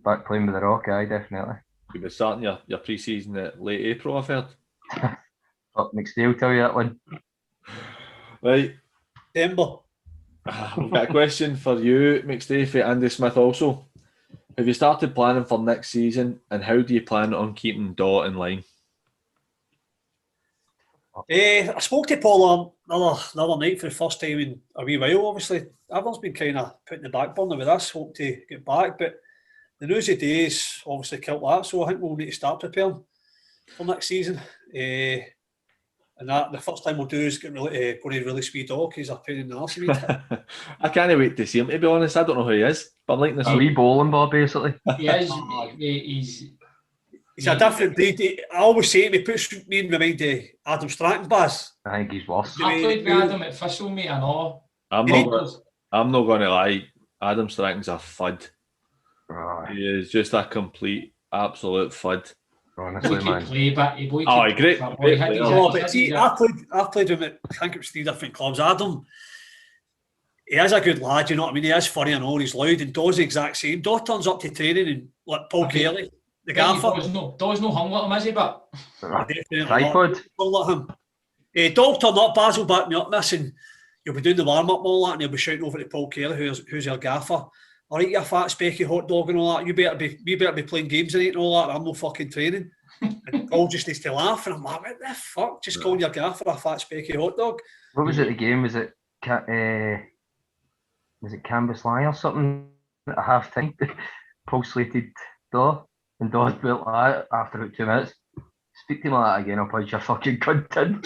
back playing with the Rock. Aye, definitely. You'll be starting your pre-season at late April, I've heard. Fuck, McStay will tell you that one. Right. December. We've got a question for you, McStay, for Andy Smith also. Have you started planning for next season, and how do you plan on keeping Daw in line? I spoke to Paul another night for the first time in a wee while. Obviously, everyone's been kind of putting the back burner with us, hope to get back. But the news of the day is obviously killed that, so I think we'll need to start preparing for next season. And that the first time we'll do is go to release wee Dog. He's a pain in the arse. I can't wait to see him, to be honest. I don't know who he is, but I'm liking this. A wee bowling ball, basically. He is. He's a different breed. I always say he puts me in my mind of Adam Stratton, Baz. I think he's worse. I played with Adam at Thistle, mate, I know. I'm not going to lie. Adam Stratton's a fud. Right. He is just a complete, absolute fud. Honestly, man. Play, but great. But see, I played with him at, I think it was 3 different clubs. Adam, he is a good lad, you know what I mean? He is funny and all, he's loud, and Daw's the exact same. Daw turns up to training and like Paul Kelly, the gaffer. Daw's no hung like him, is he? But Tripod. Like him. Daw turned up, Basil backed me up, miss, and you'll be doing the warm up and all that, and he'll be shouting over to Paul Kelly, who's your gaffer. All right, you fat specky hot dog and all that. You better be playing games in it and all that. I'm no fucking training. And Paul just needs to laugh, and I'm like, what the fuck? Just calling your gaffer a fat specky hot dog. What was it? The game was it? Was it Canvas Lie or something at half time? Paul slated Daw, and Daw's built that after about 2 minutes. Speak to him like that again, I'll punch your fucking cunt in.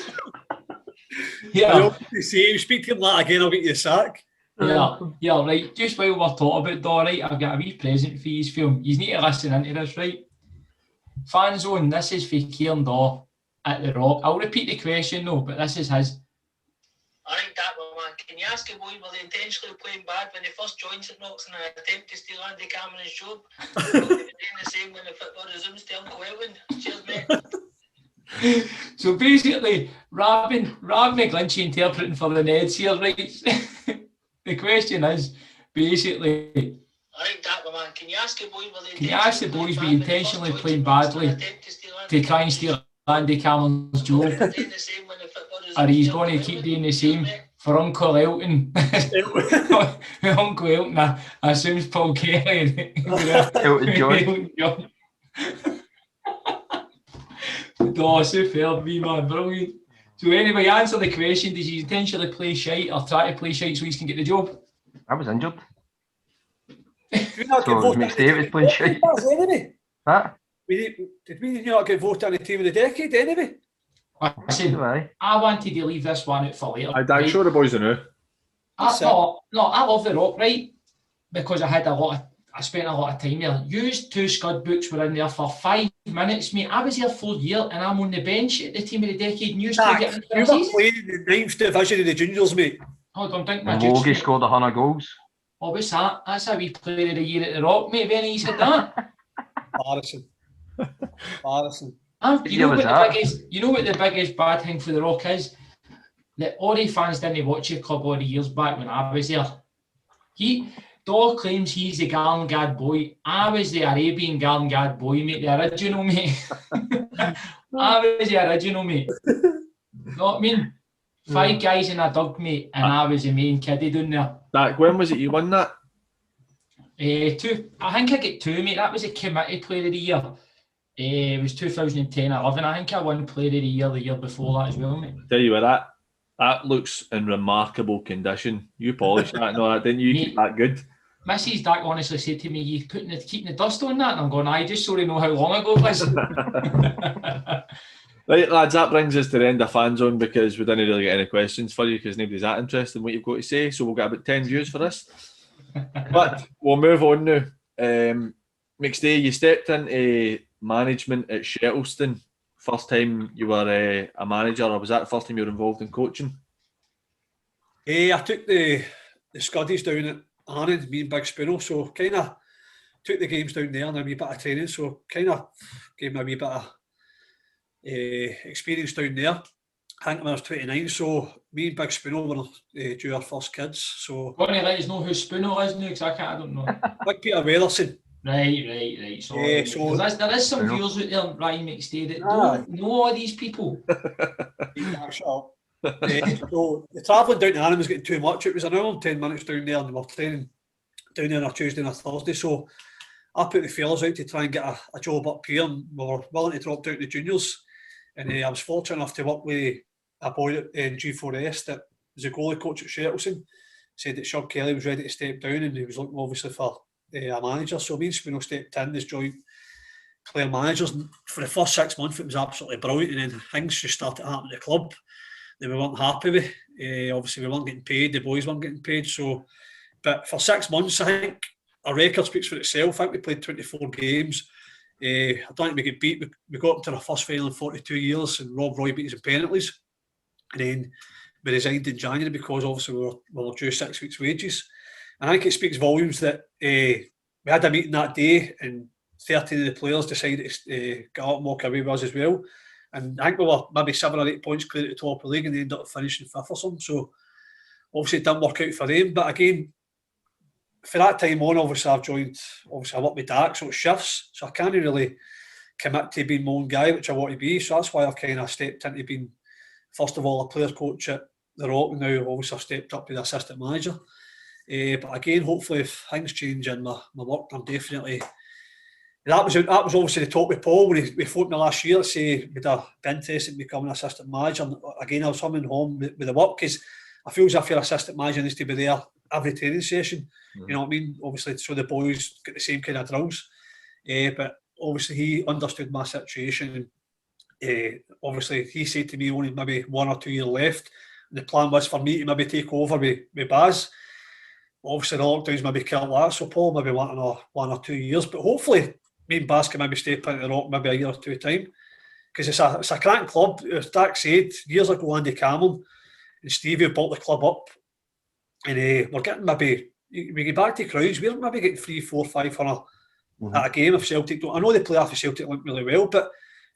Yeah, you speak to him like that again, I'll get you a sack. Yeah, right. Just while we're talking about Daw, right, I've got a wee present for you, film. You need to listen into this, right? Fan zone, this is for Kieran Daw at the Rock. I'll repeat the question though, but this is his. Alright, that one, man. Can you ask a boy, were they intentionally playing bad when they first joined St Roch in an attempt to steal Andy Cameron's job? They were doing the same when the football resumes to Uncle Elwyn. Cheers, mate. So basically, Robin McGlinchey interpreting for the Neds here, right? The question is basically. Alright, that one, man. Can you ask a boy, were intentionally playing badly to try and steal Andy Cameron's job? Or he's going to keep doing the same for Uncle Elton? Uncle Elton assumes Paul Kelly. Elton John. Oh, superb, me man, brilliant. So anyway, answer the question: does he intentionally play shite or try to play shite so he can get the job? I was injured. Did we not So McStay was playing shite. Huh? Did we not get voted on the team of the decade anyway? Listen, I wanted to leave this one out for later. I'm sure the boys know. I love the Rock, right? Because I spent a lot of time there. Used 2 Scud books were in there for 5 minutes, mate. I was here 4 years and I'm on the bench at the team of the decade. And you were playing in the 9th division of the juniors, mate. Hold on, think my Logie scored 100 goals. Oh, what's that? That's how we player of the year at the Rock, mate. When he said that. Embarrassing. You know what the biggest bad thing for the Rock is? That all the fans didn't watch your club all the years back when I was there. Daw claims he's the Garngad boy. I was the Arabian Garngad boy, mate. The original, mate. I was the original, mate. You know what I mean? 5 guys in a dug, mate, and I was the main kiddie down there. When was it you won that? 2. I think I get 2, mate. That was a committee player of the year. It was 2010-11. I think I won player of the year before that as well, mate. Tell you what, that looks in remarkable condition. You polished that, no, didn't you? Keep that good. Mrs. Dak honestly said to me, "You keeping the dust on that?" And I'm going, "I just so to know how long ago it was." Right, lads, that brings us to the end of Fan Zone because we didn't really get any questions for you because nobody's that interested in what you've got to say. So we'll get about 10 views for this. But we'll move on now. McStay, you stepped into management at Shettleston. First time you were a manager, or was that the first time you were involved in coaching? I took the Scuddies down at Annan, me and Big Spoono, so kind of took the games down there and a wee bit of training, so kind of gave me a wee bit of experience down there. I think when I was 29, so me and Big Spoono were due our first kids. So want to let us know who Spoono is now, because I don't know. Big Peter Weatherson. Right. So there is some viewers out there, Ryan McStay, that don't know all these people. So the travelling down to Annan was getting too much. It was an hour and 10 minutes down there, and we were training down there on a Tuesday and a Thursday. So I put the feelers out to try and get a job up here, and we were willing to drop down to the juniors. And I was fortunate enough to work with a boy at G4S that was a goalie coach at Shettleston. Said that Shug Kelly was ready to step down, and he was looking obviously for a manager. So me and Spino stepped in as joint player managers. And for the first 6 months, it was absolutely brilliant. And then things just started happening at the club that we weren't happy with. Obviously, we weren't getting paid. The boys weren't getting paid. So, but for 6 months, I think our record speaks for itself. I think we played 24 games. I don't think we get beat. We got up to our first final in 42 years, and Rob Roy beat us in penalties. And then we resigned in January because obviously we were due 6 weeks' wages. And I think it speaks volumes that we had a meeting that day, and 13 of the players decided to get up and walk away with us as well. And I think we were maybe 7 or 8 points clear at the top of the league, and they ended up finishing 5th or something. So obviously it didn't work out for them. But again, for that time on, obviously I worked with Dak, so it shifts. So I can't really commit to being my own guy, which I want to be. So that's why I've kind of stepped into being, first of all, a players coach at the Rock, and now obviously I've stepped up to the assistant manager. But again, hopefully if things change in my work, I'm definitely... That was obviously the talk with Paul when we phoned me last year to say we'd have been interested in becoming an assistant manager. And again, I was coming home with the work, because I feel as if your assistant manager needs to be there every training session. Mm-hmm. You know what I mean? Obviously, so the boys get the same kind of drills. But obviously, he understood my situation. And obviously, he said to me only maybe 1 or 2 years left. And the plan was for me to maybe take over with Baz. Obviously, the lockdowns maybe killed that. So Paul maybe want another 1 or 2 years. But hopefully, me and Baz can maybe step into the Rock maybe a year or two time. Because it's a cracking club. As Dak said, years ago, Andy Cameron and Stevie built the club up. And we're getting maybe, we get back to crowds, we're maybe getting 3, 4, 500 at a game if Celtic don't. I know they play after Celtic went really well, but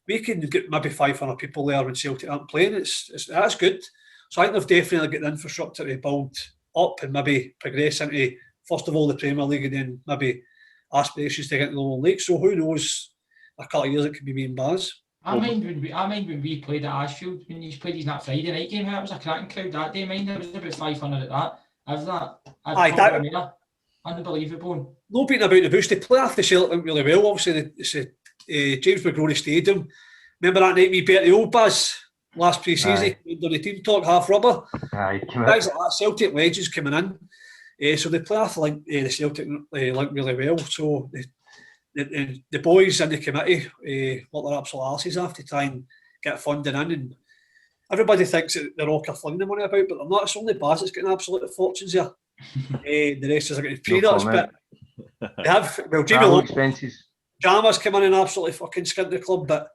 we can get maybe 500 people there when Celtic aren't playing. That's good. So I think they've definitely got the infrastructure to build up and maybe progress into, first of all, the Premier League, and then maybe aspirations to get into the lower league. So who knows, a couple of years it could be me and Baz. I mind when we played at Ashfield, when you played that Friday night game, that was a cracking crowd that day. Mind, there was about 500 at that. That unbelievable. No beating about the bush. They play after Celtic went really well. Obviously, it's James McGrory Stadium. Remember that night we beat the old Baz last pre-season on the team talk, half rubber. Guys like that, Celtic legends coming in. So they play after the Celtic link really well. So the boys in the committee work their absolute arses off to try and get funding in. And everybody thinks that the Rock are flinging the money about, but they're not. It's only Baz that's getting absolute fortunes here. The rest is getting peanuts. But they have, well, Jamie Long expenses. Jama's come in and absolutely fucking skint the club, but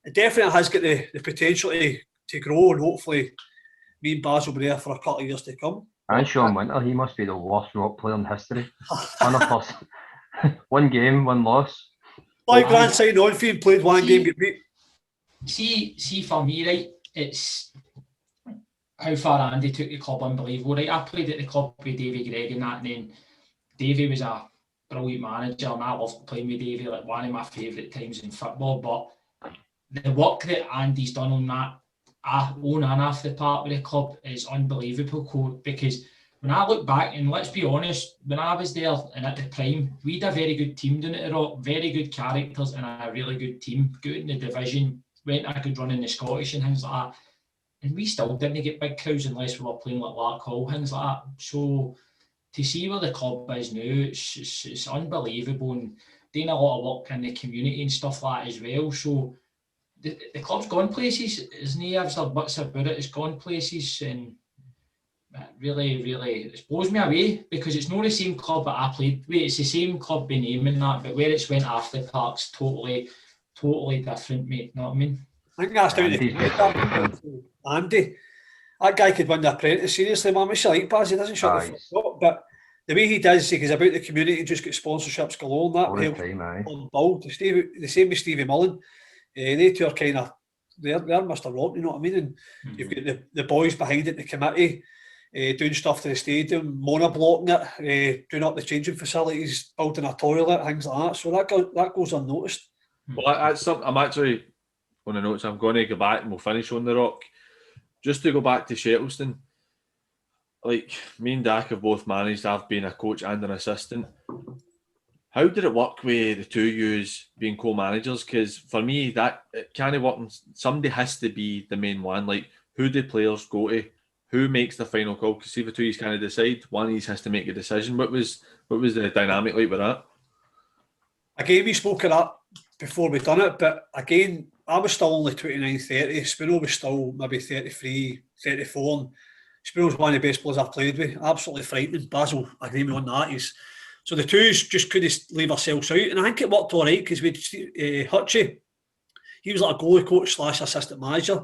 it definitely has got the potential to grow, and hopefully me and Baz will be there for a couple of years to come. And Sean Winter, he must be the worst Rock player in history. One game, 1 loss. 5 grand sign on fee and played 1 game, get beat. See for me, right, it's how far Andy took the club unbelievable, right? I played at the club with Davy Gregg and that, and then Davy was a brilliant manager, and I loved playing with Davy, like one of my favourite times in football. But the work that Andy's done on that on and off the park with the club is unbelievable, because when I look back, and let's be honest, when I was there and at the prime, we had a very good team down at the Rock, very good characters and a really good team, good in the division, went a good run in the Scottish and things like that. And we still didn't get big crowds unless we were playing like Lark Hall, things like that. So to see where the club is now, it's unbelievable, and doing a lot of work in the community and stuff like that as well. So the club's gone places, isn't it? I've said bits about it, it's gone places, and really, really, it blows me away, because it's not the same club that I played with. It's the same club by name and that, but where it's went after the park's totally different, mate. You know what I mean? I think that's down to Andy. That guy could win the Apprentice, seriously, man. Wish you like Baz, he doesn't shut the fuck up, but the way he does, he's about the community and just get sponsorships galore, and that helps build. The same with Stevie Mullen. They two are kind of, they're Mr. Rock, you know what I mean? And you've got the boys behind it, the committee, doing stuff to the stadium, monoblocking it, doing up the changing facilities, building a toilet, things like that. So that goes unnoticed. Well, that's something I'm actually on the notes. I'm going to go back and we'll finish on the Rock. just to go back to Shettleston, like me and Dak have both managed. I've been a coach and an assistant. How did it work with the two yous being co-managers? Because for me, that it can't work. Somebody has to be the main one. Like, who do players go to? Who makes the final call? Because see, the two yous kind of decide. One of yous has to make a decision. What was the dynamic like with that? Again, we spoke of that before we done it, but again, I was still only 29, 30. Spino was still maybe 33, 34. And Spino's one of the best players I've played with. Absolutely frightening. Basil, I agree with me on that. So the twos just couldn't leave ourselves out. And I think it worked all right because we'd Hutchie, he was like a goalie coach / assistant manager.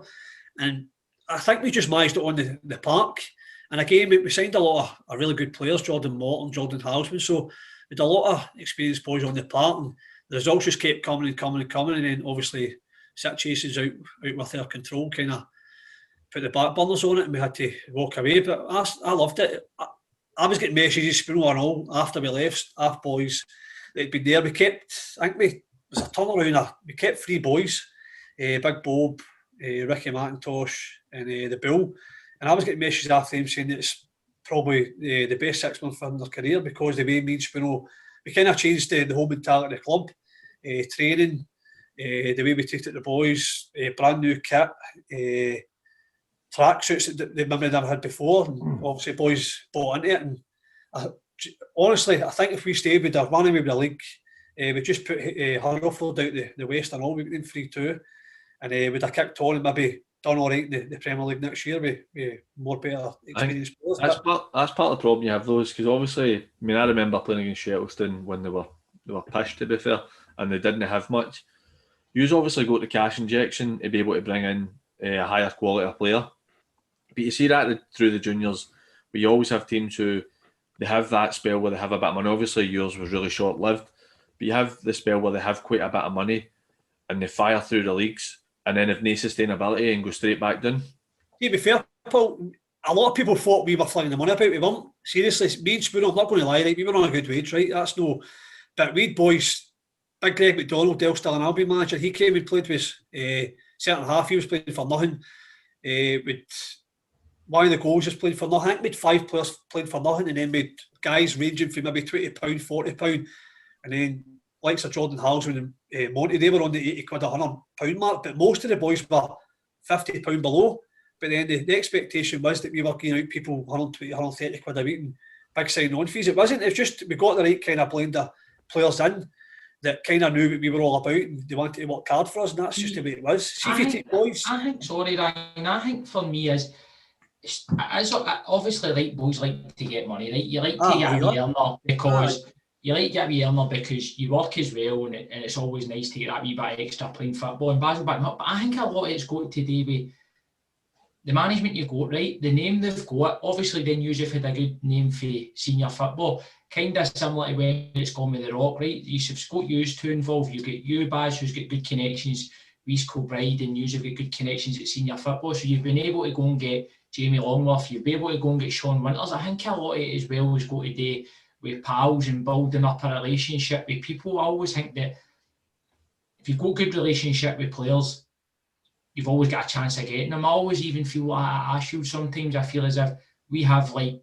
And I think we just managed it on the park. And again, we signed a lot of really good players, Jordan Morton, Jordan Houseman. So we had a lot of experienced boys on the park. And the results just kept coming and coming and coming. And then obviously situations out with our control kind of put the back burners on it and we had to walk away. But I loved it. I was getting messages, Spino and all, after we left, half boys that had been there. We kept, I think it was a turnaround. We kept 3 boys, Big Bob, Ricky McIntosh and the Bull. And I was getting messages after them saying that it's probably the best 6 months in their career because the way me and Spino, we kind of changed the whole mentality of the club, training, the way we treated the boys, brand new kit, tracksuits that they maybe never had before, and obviously boys bought into it. And honestly, I think if we stayed, we'd have won away with the league. We just put Hurrowford out the West and all, we went in 3-2, and we'd have kicked on and maybe done all right in the Premier League next year with more better experienced players. That's part of the problem you have those, because obviously, I mean, I remember playing against Shettleston when they were pished, to be fair, and they didn't have much. You've obviously got the cash injection to be able to bring in a higher quality player. But you see that through the juniors, where you always have teams who they have that spell where they have a bit of money. Obviously, yours was really short-lived, but you have the spell where they have quite a bit of money and they fire through the leagues and then have no sustainability and go straight back down. To be fair, Paul, a lot of people thought we were flinging the money about. We weren't. Seriously, me and Spooner, I'm not going to lie, right? We were on a good wage, right? That's no... But we'd boys, Big Greg McDonald, Dale Still and Albion manager, he came and played with us, certain half, he was playing for nothing. With one of the goals just played for nothing. I think we had 5 players playing for nothing, and then we had guys ranging from maybe £20, £40, and then likes of Jordan Halsman and Monty, they were on the £80, £100 mark, but most of the boys were £50 below. But then the expectation was that we were giving out people £120, £130 a week and big sign-on fees. It wasn't. It's just we got the right kind of blend of players in that kind of knew what we were all about and they wanted to work hard for us, and that's just the way it was. See if you take boys. I think, sorry, Ryan, I think for me is obviously like boys like to get money, right? You like to get a wee earner because you like to get a wee earner because you work as well, and it's always nice to get that wee bit extra playing football and Basil backing up. But I think a lot of it's got to do with the management you've got, right? The name they've got, obviously then you've had a good name for senior football. Kind of similar to when it's gone with the Rock, right? You've got yous two involved. You get you, Baz, who's got good connections, Reece Kilbride, and yous have got good connections at senior football. So you've been able to go and get Jamie Longworth, you've been able to go and get Sean Winters. I think a lot of it as well has got to do with pals and building up a relationship with people. I always think that if you've got a good relationship with players, you've always got a chance of getting them. I always even feel like at Ashfield sometimes I feel as if we have like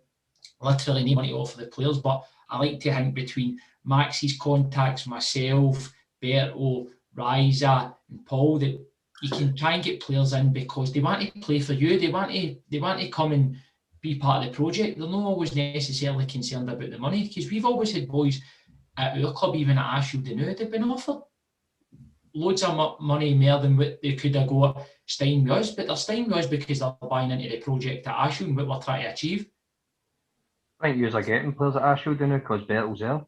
literally no money to offer the players, but I like to think between Max's contacts, myself, Berto, Riza and Paul, that you can try and get players in because they want to play for you. They want to come and be part of the project. They're not always necessarily concerned about the money, because we've always had boys at our club, even at Ashfield, they knew they'd been offered loads of money more than what they could have got staying with us, but they're staying with us because they're buying into the project at Ashfield and what we're trying to achieve. I think you're getting players at Ashfield now because Bertle's there.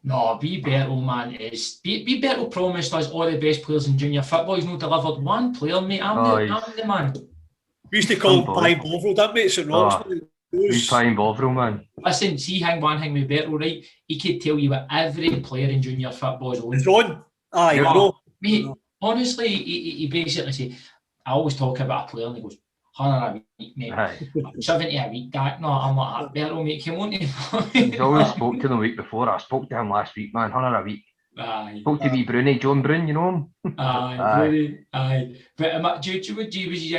No, Bertle, man, Bertle promised us all the best players in junior football. He's not delivered one player, mate. I'm the man. We used to call him Pine Bovril, didn't we? St Roch. He's Pine Bovril, man. Listen, see, one thing with Bertle, right? He could tell you what every player in junior football is on. It's on. Aye, I know. Mate, honestly, he basically said, I always talk about a player and he goes, 100 a week, mate. 70 a week, that. No, I'm like, Bertle, mate, come on. He's always spoke to them the week before. I spoke to him last week, man, 100 a week. Aye. Spoke to wee Bruni, John Brun, you know him? Aye, Aye. brilliant. Aye. But do you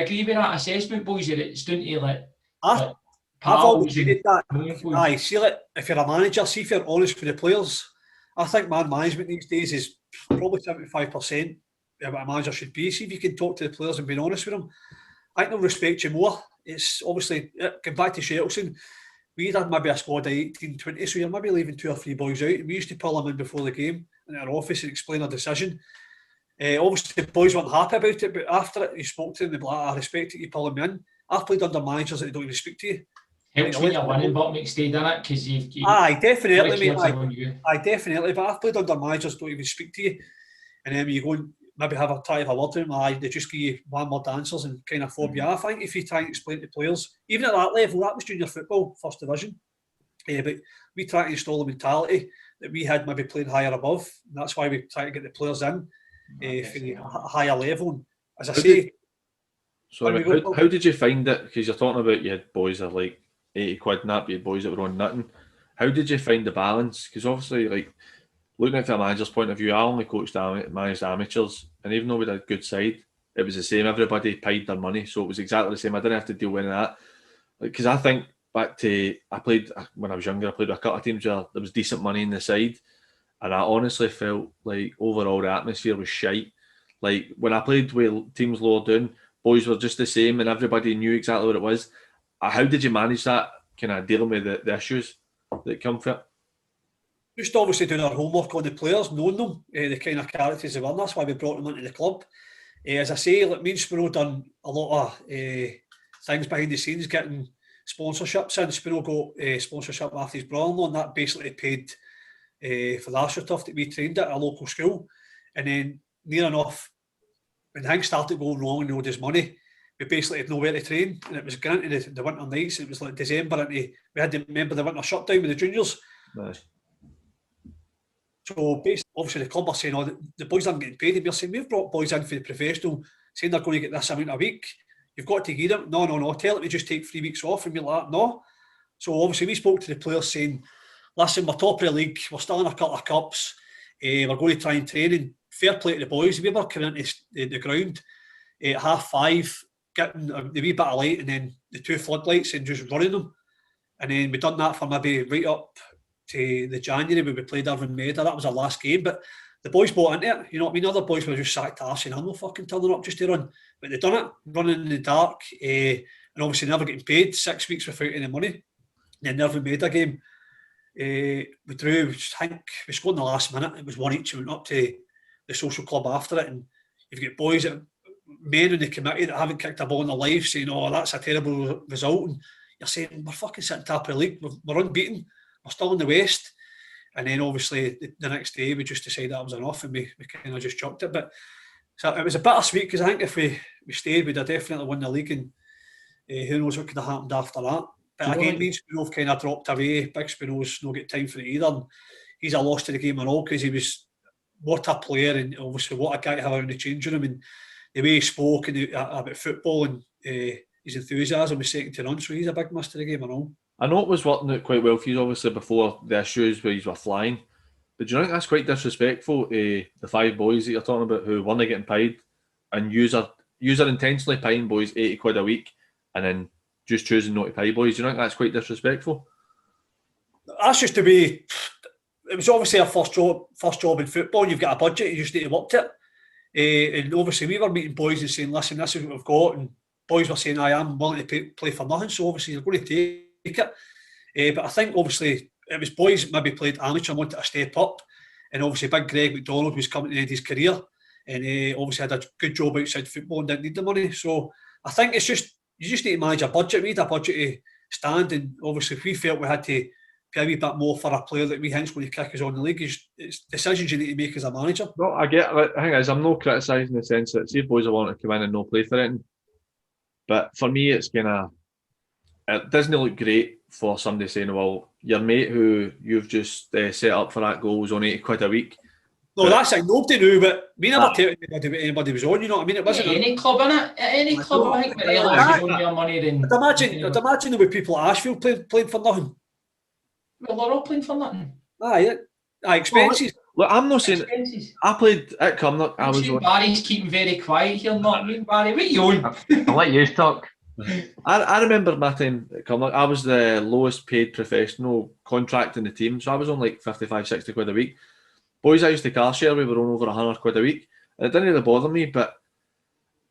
agree with that assessment, boys, that it's down to like I've pals always and said that. boys? Aye, see, like, if you're a manager, see if you're honest with the players, I think man management these days is probably 75% of what a manager should be. See if you can talk to the players and be honest with them. I think they'll respect you more. It's obviously, going back to Shelton, we had maybe a squad of 18, 20, so you're maybe leaving 2 or 3 boys out. We used to pull them in before the game in our office and explain our decision. Obviously, the boys weren't happy about it, but after it, you spoke to them, they'd be like, I respect it, you pulling me in. I've played under managers that they don't even speak to you. Helps when you're winning, but McStay, doesn't it? Because you Aye, definitely, mate. Aye. Aye, definitely. But I've played under managers that don't even speak to you. And then you go and maybe try to have a word to them. Aye, they just give you one word answers and kind of fob you off. I think if you try and explain to players, even at that level, that was junior football, first division. But we try to install the mentality that we had maybe playing higher above. And that's why we try to get the players in for a higher level. And as I say, how did you find it? Because you're talking about you had boys that are like 80 quid and that, but you had boys that were on nothing. How did you find the balance? Because obviously, like, looking at it from a manager's point of view, I only managed amateurs, and even though we had a good side, it was the same. Everybody paid their money, so it was exactly the same. I didn't have to deal with that. Because I think back to, I played when I was younger, I played with a couple of teams where there was decent money in the side, and I honestly felt like overall the atmosphere was shite. Like when I played with teams lower down, boys were just the same, and everybody knew exactly what it was. How did you manage that, kind of dealing with the issues that come from it? Just obviously doing our homework on the players, knowing them, the kind of characters they were. That's why we brought them into the club. As I say, like me and Spino done a lot of things behind the scenes, getting sponsorships in. Spino got sponsorship after his brother-in-law, and that basically paid for the astroturf that we trained at a local school. And then near enough, when things started going wrong and owed us money, we basically had nowhere to train, and it was granted the winter nights. It was like December, and we had to remember the winter shutdown with the juniors. Nice. So basically, obviously the club are saying, oh, the boys aren't getting paid. And we're saying, we've brought boys in for the professional, saying they're going to get this amount a week. You've got to give them. No. Tell them to just take 3 weeks off. And we're like, no. So obviously we spoke to the players saying, listen, we're top of the league. We're still in a couple of cups. We're going to try and train. And fair play to the boys. We were coming into the ground at 5:30, getting the wee bit of light and then the 2 floodlights and just running them. And then we done that for maybe right up to the January when we played Irvine Maida. That was our last game, but the boys bought into it. You know what I mean? Other boys were just sacked to arse and I'm not fucking turning up just to run. But they done it, running in the dark, and obviously never getting paid, 6 weeks without any money. And then the Irvine Maida game, we drew, I think we scored in the last minute. It was 1 each. We went up to the social club after it, and you've got boys that men in the committee that haven't kicked a ball in their life saying, oh, that's a terrible result. And you're saying, we're fucking sitting top of the league, we're unbeaten, we're still in the West. And then obviously the next day we just decided that was enough and we kind of just chucked it. But so it was a bittersweet because I think if we stayed, we'd have definitely won the league, and who knows what could have happened after that. But again, me and Spino kind of dropped away. Big Spino's not got time for it either. And he's a loss to the game and all because he was what a player and obviously what a guy to have out in the changing room, and the way he spoke and about football and his enthusiasm was second to none. So he's a big miss to the game and all. I know it was working out quite well for you, obviously, before the issues where you were flying. But do you think that's quite disrespectful to the 5 boys that you're talking about who weren't getting paid and user intentionally paying boys 80 quid a week and then just choosing not to pay boys? Do you think that's quite disrespectful? That's just the way. It was obviously our first job in football. You've got a budget, you just need to work it. And obviously we were meeting boys and saying, listen, this is what we've got. And boys were saying, I am willing to play for nothing. So obviously you're going to take it. But I think obviously it was boys that maybe played amateur and wanted to step up. And obviously big Greg McDonald was coming to the end of his career. And obviously had a good job outside football and didn't need the money. So I think it's just, you just need to manage a budget. We had a budget to stand. And obviously if we felt we had to pay a wee bit more for a player that we think's going to kick us on the league, it's decisions you need to make as a manager. No, I get it. The thing is, I'm not criticising in the sense that see if boys are wanting to come in and not play for it. But for me, it's kind of, it doesn't look great for somebody saying, well, your mate who you've just set up for that goal was on 80 quid a week. No, that's like nobody knew, but we never told anybody was on, you know what I mean? It wasn't any club, innit? Any club, I think, they're on your money then. I'd imagine there were people at Ashfield playing for nothing. Well, they're all playing for nothing. Aye, expenses. Look, I'm not saying Expenses. I played at Cumnock. I I'm was saying on. Barry's keeping very quiet here, not me, Barry. What are you on? I'll let you talk. I remember my time at Cumnock. I was the lowest paid professional contract in the team, so I was on like 55, 60 quid a week. Boys I used to car share, we were on over 100 quid a week. And it didn't really bother me, but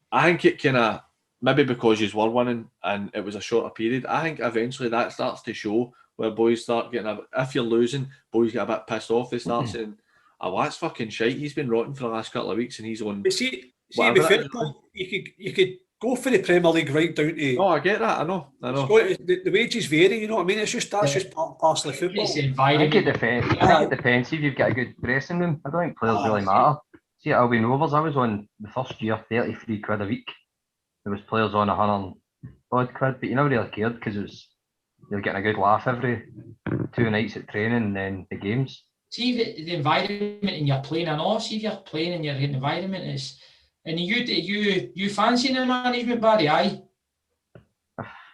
I think it kind of, maybe because you were winning and it was a shorter period, I think eventually that starts to show where boys start getting if you're losing, boys get a bit pissed off. They start saying, oh, that's fucking shite. He's been rotten for the last couple of weeks and he's on. But see, to be whatever fair, it is. Paul, you could go for the Premier League right down to. Oh, I get that. I know. The wages vary, you know what I mean? It's just that's just part and parcel of football. It's the I think it environment. depends if you've got a good dressing room. I don't think players really matter. See, at Albion Rovers, I was on the first year 33 quid a week. There was players on 100 odd quid, but you never really cared because you're getting a good laugh every 2 nights at training and then the games. See the environment and you're playing, I know. See if you're playing and your environment is, and you fancy the management, Barry? Aye.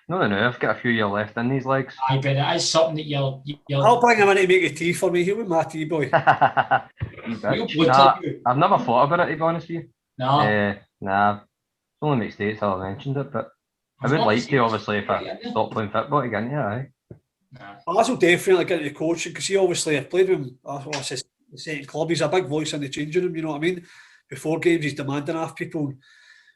No, I've got a few years left in these legs. Aye, but it is something that you'll I'll bring him in to make a tea for me. He'll be my tea boy. I've never thought about it, to be honest with you. No. Nah. It's only mistakes I mentioned it, but I would like to, obviously, if I stop playing football again, yeah. Baz will definitely get into coaching because he obviously, I've played with him, the second club, he's a big voice in the changing room, you know what I mean? Before games, he's demanding off people,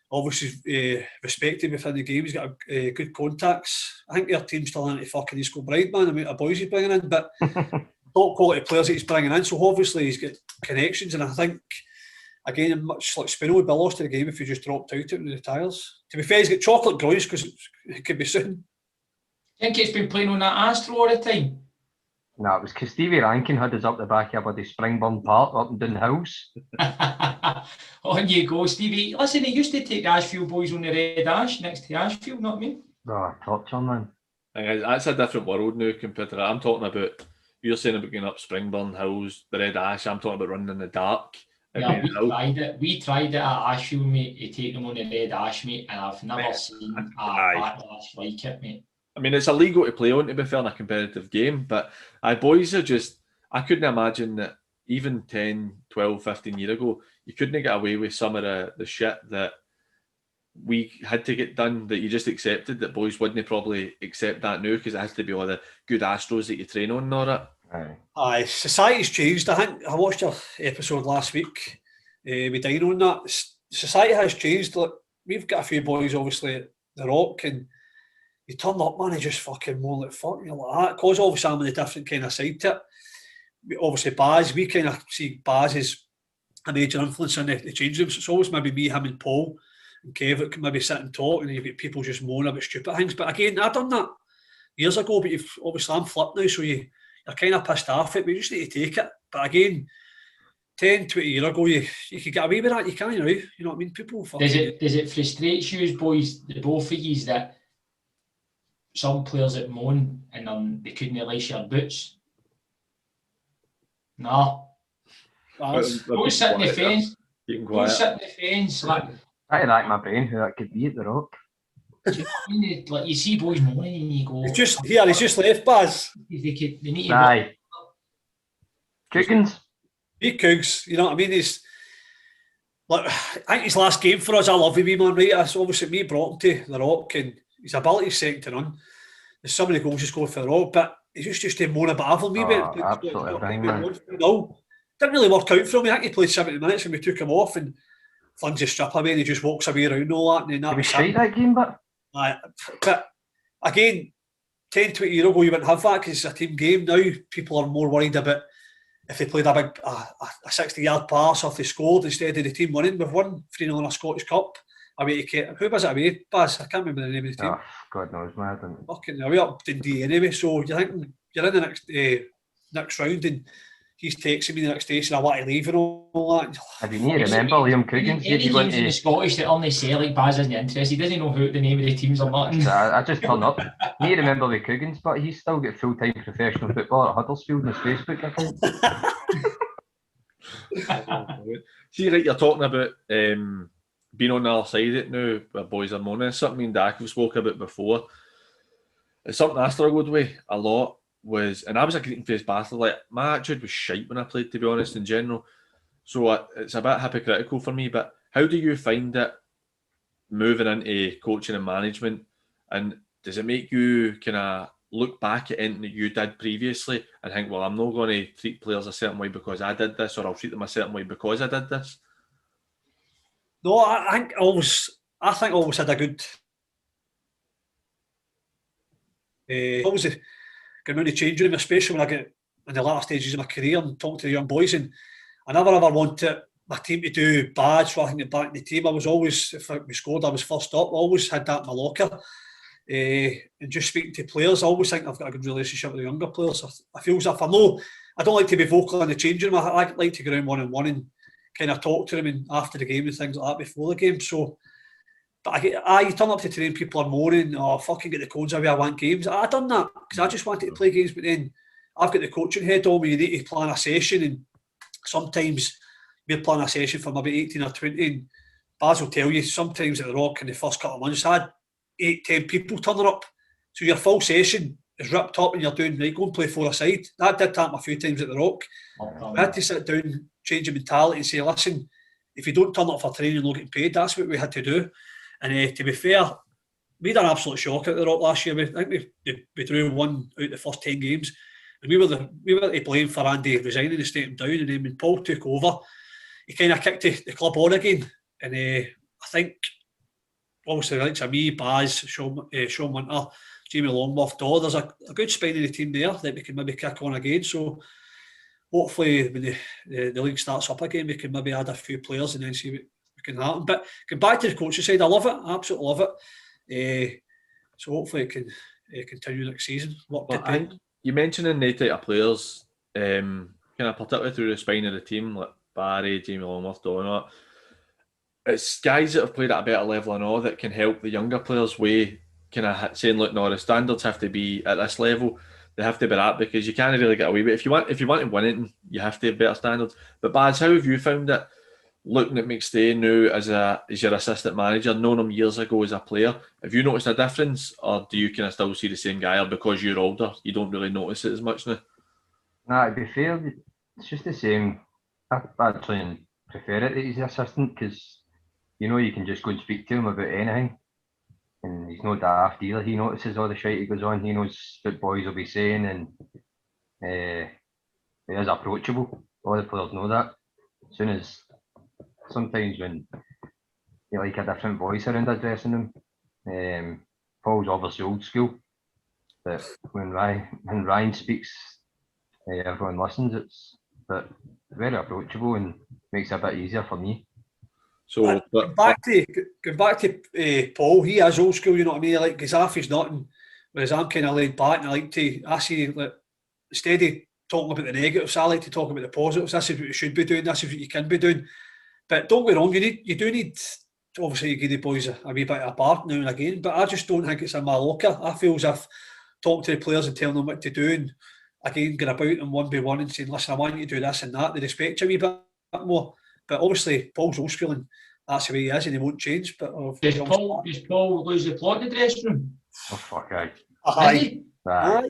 obviously respected within the game, he's got good contacts. I think their team's still into fucking East Kilbride, man, the amount of boys he's bringing in, but top quality players that he's bringing in, so obviously he's got connections, and I think, again, much like Spinall would be lost to the game if he just dropped out and retires. To be fair, he's got chocolate groins because it could be soon. I think it's been playing on that Astro all the time. No, it was because Stevie Rankin had us up the back of the Springburn Park up and down hills. On you go, Stevie. Listen, he used to take the Ashfield boys on the Red Ash next to Ashfield, not me. Oh, torture, man. That's a different world now compared to that. I'm talking about, you're saying about going up Springburn Hills, the Red Ash. I'm talking about running in the dark. Yeah, we tried it at Ashfield, mate, to take them on the Red Ash, mate, and I've never seen a backlash like it, mate. I mean, it's illegal to play on, to be fair, in a competitive game, but boys are just, I couldn't imagine that even 10, 12, 15 years ago, you couldn't get away with some of the shit that we had to get done, that you just accepted, that boys wouldn't probably accept that now because it has to be all the good Astros that you train on and all that. Aye, society's changed. I think I watched your episode last week with Dino on that. Society has changed. Look, we've got a few boys, obviously, at the Rock, and you turn up, man, and just fucking moan like fuck, you're like that. Because obviously I'm on a different kind of side to it. Obviously, Baz, we kind of see Baz as a major influence in the change rooms. It's always maybe me, him, and Paul and Kev that can maybe sit and talk, and you've got people just moan about stupid things. But again, I've done that years ago, but obviously I'm flipped now, so you're kind of pissed off it, but you just need to take it. But again, 10, 20 years ago, you could get away with that, you can, you know what I mean? People fucking... Does it frustrate you, boys, the both of you, that some players that moan and they couldn't lace your boots? No. Go sit in the fence. Go sit in the fence. Like, I rack my brain who that could be at the Rock. Do you know what I mean? Like, you see boys moaning and you go... He's just left, Baz. They need to... Aye. Cookins. He Cougs, you know what I mean? He's... Like, I think his last game for us, I love him, man, right? That's obviously me brought him to the Rock, and his ability is second to none. There's so many goals he scored for the Rock, but he just to moan about Avon me, but absolutely. No, didn't really work out for him. I think he played 70 minutes and we took him off and flings his strip away and he just walks away around all that. And then that was straight that game, but again, 10, 20 years ago you wouldn't have that because it's a team game. Now people are more worried about if they played a big a 60-yard pass or if they scored instead of the team winning. We've won 3-0 in a Scottish Cup. Away to who was it away? Baz, I can't remember the name of the team. Oh, God knows, man. Fucking away up Dundee anyway. So you think you're in the next round and he's texting me the next day saying I want to leave and all that. Have you need to remember Liam Coogans? Any teams in the Scottish that only say like Baz isn't interested, he doesn't know who the name of the teams or nothing. I just turn up. You need to remember the Coogans, but he's still got full-time professional football at Huddersfield on his Facebook account. See, right, you're talking about being on the other side of it now, where boys are moaning. It's something me and Dak have spoke about before. It's something I struggled with a lot. was, and I was a green-faced bastard. Like, my attitude was shite when I played, to be honest, in general. So it's a bit hypocritical for me. But how do you find it moving into coaching and management? And does it make you kind of look back at anything that you did previously and think, well, I'm not going to treat players a certain way because I did this, or I'll treat them a certain way because I did this? No, I think I always had a good. Always going around the changing room, especially when I get in the latter stages of my career and talking to the young boys, and I never ever wanted my team to do bad for getting back in the team. I was always, if we scored, I was first up. I always had that in my locker. And just speaking to players, I always think I've got a good relationship with the younger players. I feel as if I don't like to be vocal in the changing room. I like to go around one-on-one and kind of talk to them and after the game and things like that before the game. So, but you turn up to train, people are moaning, oh, fucking get the cones away, I want games. I done that because I just wanted to play games, but then I've got the coaching head on me, you need to plan a session, and sometimes we're planning a session for maybe 18 or 20, and Baz will tell you, sometimes at the Rock in the first couple of months, I had 8-10 people turning up, so your full session is ripped up and you're doing, right, go and play 4-a-side. That did happen a few times at the Rock. We had to sit down, change the mentality and say, listen, if you don't turn up for training, you're not getting paid. That's what we had to do. And to be fair, we had an absolute shock at the Rock last year. I think we drew 1 out of the first 10 games, and we were to blame for Andy resigning and stepping down. And then when Paul took over, he kind of kicked the club on again. And I think, obviously, the likes of me, Baz, Sean Winter, Jamie Longworth, there's a good spine in the team there that we can maybe kick on again. So hopefully when the league starts up again, we can maybe add a few players and then see what can happen. But going back to the coaching side, I love it. I absolutely love it. So hopefully it can continue next season. You mentioned in the type of players, kind of particularly through the spine of the team, like Barry, Jamie Longworth, and all that. It's guys that have played at a better level and all that can help the younger players way, kind of saying, look, no, the standards have to be at this level. They have to be that, because you can't really get away with it. If you want to win it, you have to have better standards. But Baz, how have you found it looking at McStay now as your assistant manager, knowing him years ago as a player? Have you noticed a difference, or do you kind of still see the same guy, or because you're older, you don't really notice it as much now? Nah, to be fair, it's just the same. I actually prefer it that he's the assistant, because you can just go and speak to him about anything, and he's no daft either. He notices all the shit that goes on. He knows what boys will be saying, and he is approachable. All the players know that. As soon as sometimes when you like a different voice around the dressing room, Paul's obviously old school, but when Ryan speaks, everyone listens. It's very approachable and makes it a bit easier for me. So, going back to Paul, he is old school, you know what I mean? Like, because half he's nothing, whereas I'm kind of laid back, and I see, like, instead of talking about the negatives, I like to talk about the positives. This is what you should be doing, this is what you can be doing. But don't get wrong, you do need to obviously give the boys a wee bit of a bark now and again, but I just don't think it's in my locker. I feel as if talking to the players and telling them what to do, and again, going about them one by one and saying, listen, I want you to do this and that, they respect you a wee bit more. But obviously, Paul's old school, and that's the way he is, and he won't change. But does Paul lose the plot in the dressing room? Oh, fuck, aye. Aye.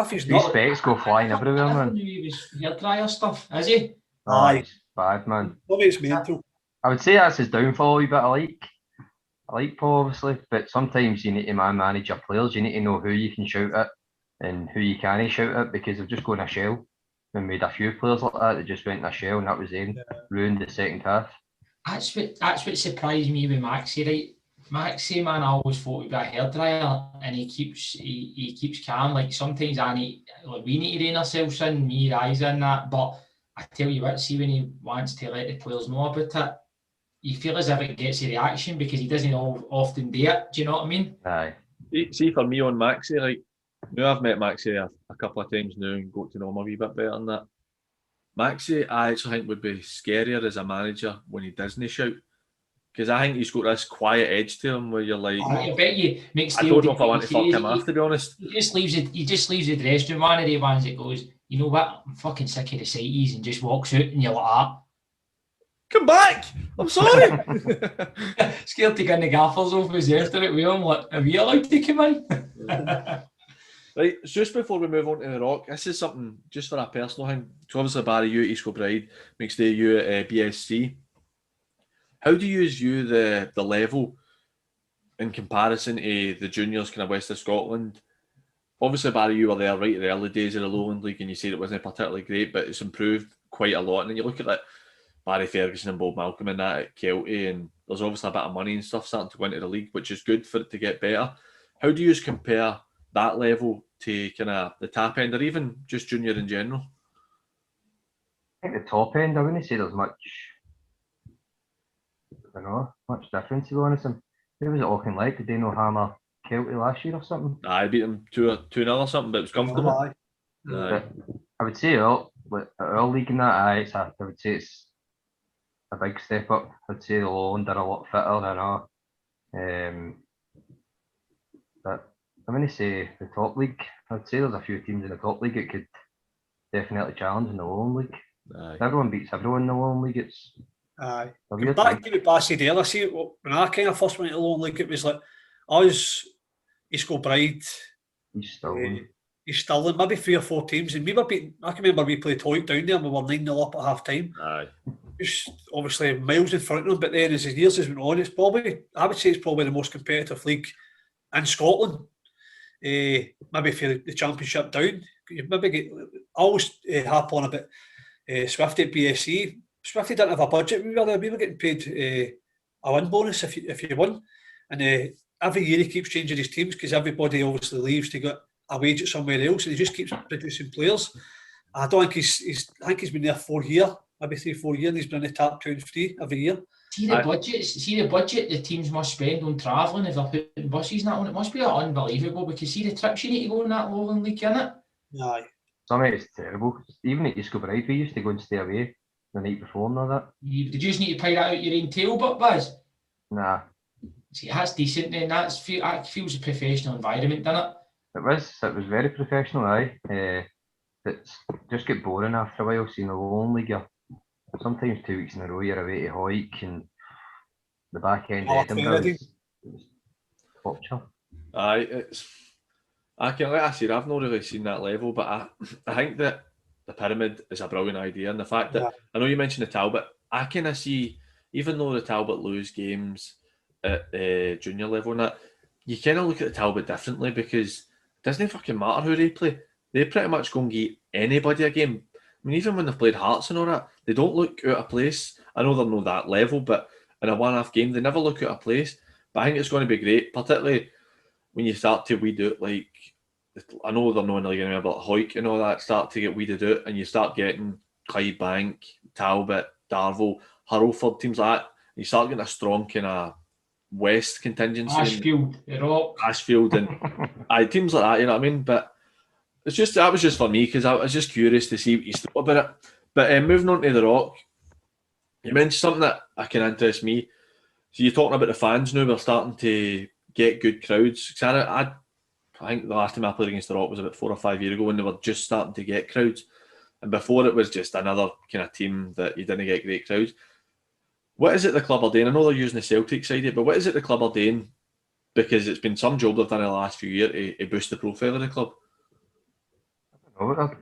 His specs go flying everywhere, man. He was hair dryer stuff, is he? Aye. It's bad, man. It's mental. I would say that's his downfall a wee bit. I like Paul, obviously, but sometimes you need to manage your players. You need to know who you can shout at and who you can't shout at, because they've just gone in a shell. We made a few players like that that just went in a shell, and that was them. Ruined the second half. That's what surprised me with Maxie, right? Maxie, man, I always thought he'd be a hairdryer, and he keeps calm. Like, sometimes we need to rein ourselves in, me, Rise in that. But I tell you what, see, when he wants to let the players know about it, you feel as if it gets a reaction, because he doesn't often do it. Do you know what I mean? Aye. See, for me on Maxie, like, I've met Maxie a couple of times now and got to know him a wee bit better than that. Maxie, I actually think would be scarier as a manager when he doesn't shout, because I think he's got this quiet edge to him where you're like, I bet you I don't know if I want to fuck him off, to be honest. He just leaves the dressing room one of the ones that goes, you know what, I'm fucking sick of the sighties, and just walks out, and you're like, come back, I'm sorry. Scared to get the gaffer's office after it with him, like, are we allowed to come in? Right, just before we move on to the Rock, this is something just for a personal thing. So obviously Barry, you at East Kilbride, McStay, you at BSC. How do you view the level in comparison to the juniors kind of west of Scotland? Obviously, Barry, you were there right at the early days of the Lowland League and you said it wasn't particularly great, but it's improved quite a lot. And then you look at like Barry Ferguson and Bob Malcolm and that at Kelty, and there's obviously a bit of money and stuff starting to go into the league, which is good for it to get better. How do you compare that level to kind of the tap end or even just junior in general? I think the top end, I wouldn't say there's much, I don't know, much difference to be honest. Who was it Auckland like? Did they no hammer Kelty last year or something? I beat them 2-0 or something, but it was comfortable. Aye. Aye. I would say our league in that, I would say it's a big step up. I'd say the Lowland are a lot fitter than our. But I'm going to say the top league. I'd say there's a few teams in the top league that could definitely challenge in the Lowland League. Aye. Everyone beats everyone in the Lowland League. It's Aye. a weird Back thing. to the Bassey there, I see when I kind of first went to the Lowland League, it was like us, East Kilbride, He's still one. East Stirling, maybe 3 or 4 teams, and we were beating. I can remember we played Hoyt down there and we were 9-0 up at half time. Aye. Just obviously miles in front of them, but then as the years has went on, it's probably, I would say it's probably the most competitive league in Scotland. Maybe for the championship down, you maybe get. I always harp on about Swifty at BSC. Swifty didn't have a budget. We were getting paid a win bonus if you won, and every year he keeps changing his teams because everybody obviously leaves to get a wage at somewhere else, and he just keeps producing players. I don't think I think he's been there 4 years, maybe 3-4 years, and he's been in the top 2 and 3 every year. See the budget the teams must spend on travelling if they're putting buses and that on. It must be unbelievable because see the trips you need to go in that Lowland League, innit? Aye. Some of it's terrible. Even at East Kilbride, we used to go and stay away the night before and all that. Did you just need to pay that out your own tail, but Baz? Nah, See, that's decent then. That feels a professional environment, doesn't it? it was very professional, aye. It's just get boring after a while seeing the Lowland League. Sometimes 2 weeks in a row you're away to Hoyt and the back end of Edinburgh is torture. Aye, like I said, I've not really seen that level, but I think that the pyramid is a brilliant idea, and the fact that I know you mentioned the Talbot, I kind of see, even though the Talbot lose games at junior level and that, you kind of look at the Talbot differently because it doesn't fucking matter who they play. They pretty much go and get anybody a game. I mean, even when they've played Hearts and all that, they don't look out of place. I know they're not that level, but in a one-off game, they never look out of place. But I think it's going to be great, particularly when you start to weed out, like, I know they're not in the league anymore, but Hoyk and all that start to get weeded out, and you start getting Clydebank, Talbot, Darvel, Hurlford, teams like that. You start getting a strong kind of West contingency. Ashfield, the Rock. Ashfield, and teams like that, you know what I mean? But it's just, that was just for me because I was just curious to see what you thought about it. But moving on to the Rock, you mentioned something that can interest me. So you're talking about the fans now, we're starting to get good crowds. Because I think the last time I played against the Rock was about 4 or 5 years ago when they were just starting to get crowds. And before it was just another kind of team that you didn't get great crowds. What is it the club are doing? I know they're using the Celtic side of it, but what is it the club are doing? Because it's been some job they've done in the last few years to boost the profile of the club.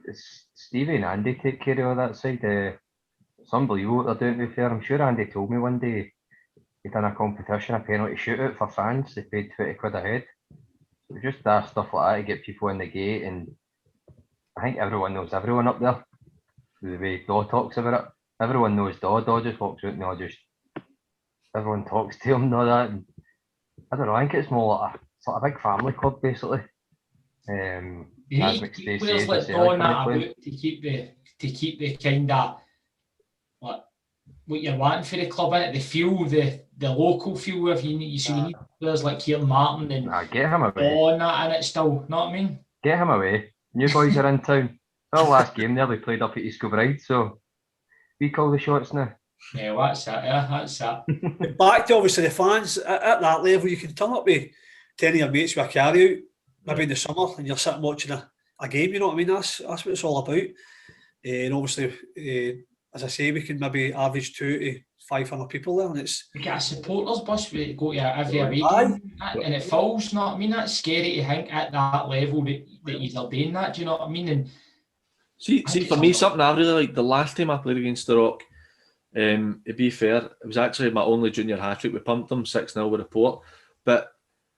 It's Stevie and Andy take care of all that side. It's unbelievable what they're doing, to be fair. I'm sure Andy told me one day he'd done a competition, a penalty shootout for fans. They paid 20 quid a head. So just stuff like that to get people in the gate, and I think everyone knows everyone up there. The way Daw talks about it, everyone knows Daw. Daw just walks out and everyone talks to him and all that. And I don't know, I think it's more like a big family club, basically. You need players like Dawn that about to keep the kind of what you're wanting for the club, in it, the feel, the local feel. If you need players like Kieran Martin and get him away. Dawn that in it still. Know what I mean? Get him away. New boys are in town. Our last game there, they played up at East Kilbride, so we call the shots now. Yeah, that's it. Yeah, that's it. Back to obviously the fans at that level, you can turn up with 10 of your mates with a carry out, maybe in the summer, and you're sitting watching a game. You know what I mean? That's what it's all about. And obviously, as I say, we can maybe average 200 to 500 people there, and it's We get a supporters bus, we go to every away Aye. game, and it fills, you know what I mean? That's scary to think at that level that you're doing that, do you know what I mean? And See, for me, something I really like, the last time I played against the Rock, to be fair, it was actually my only junior hat-trick. We pumped them 6-0 with a Port. But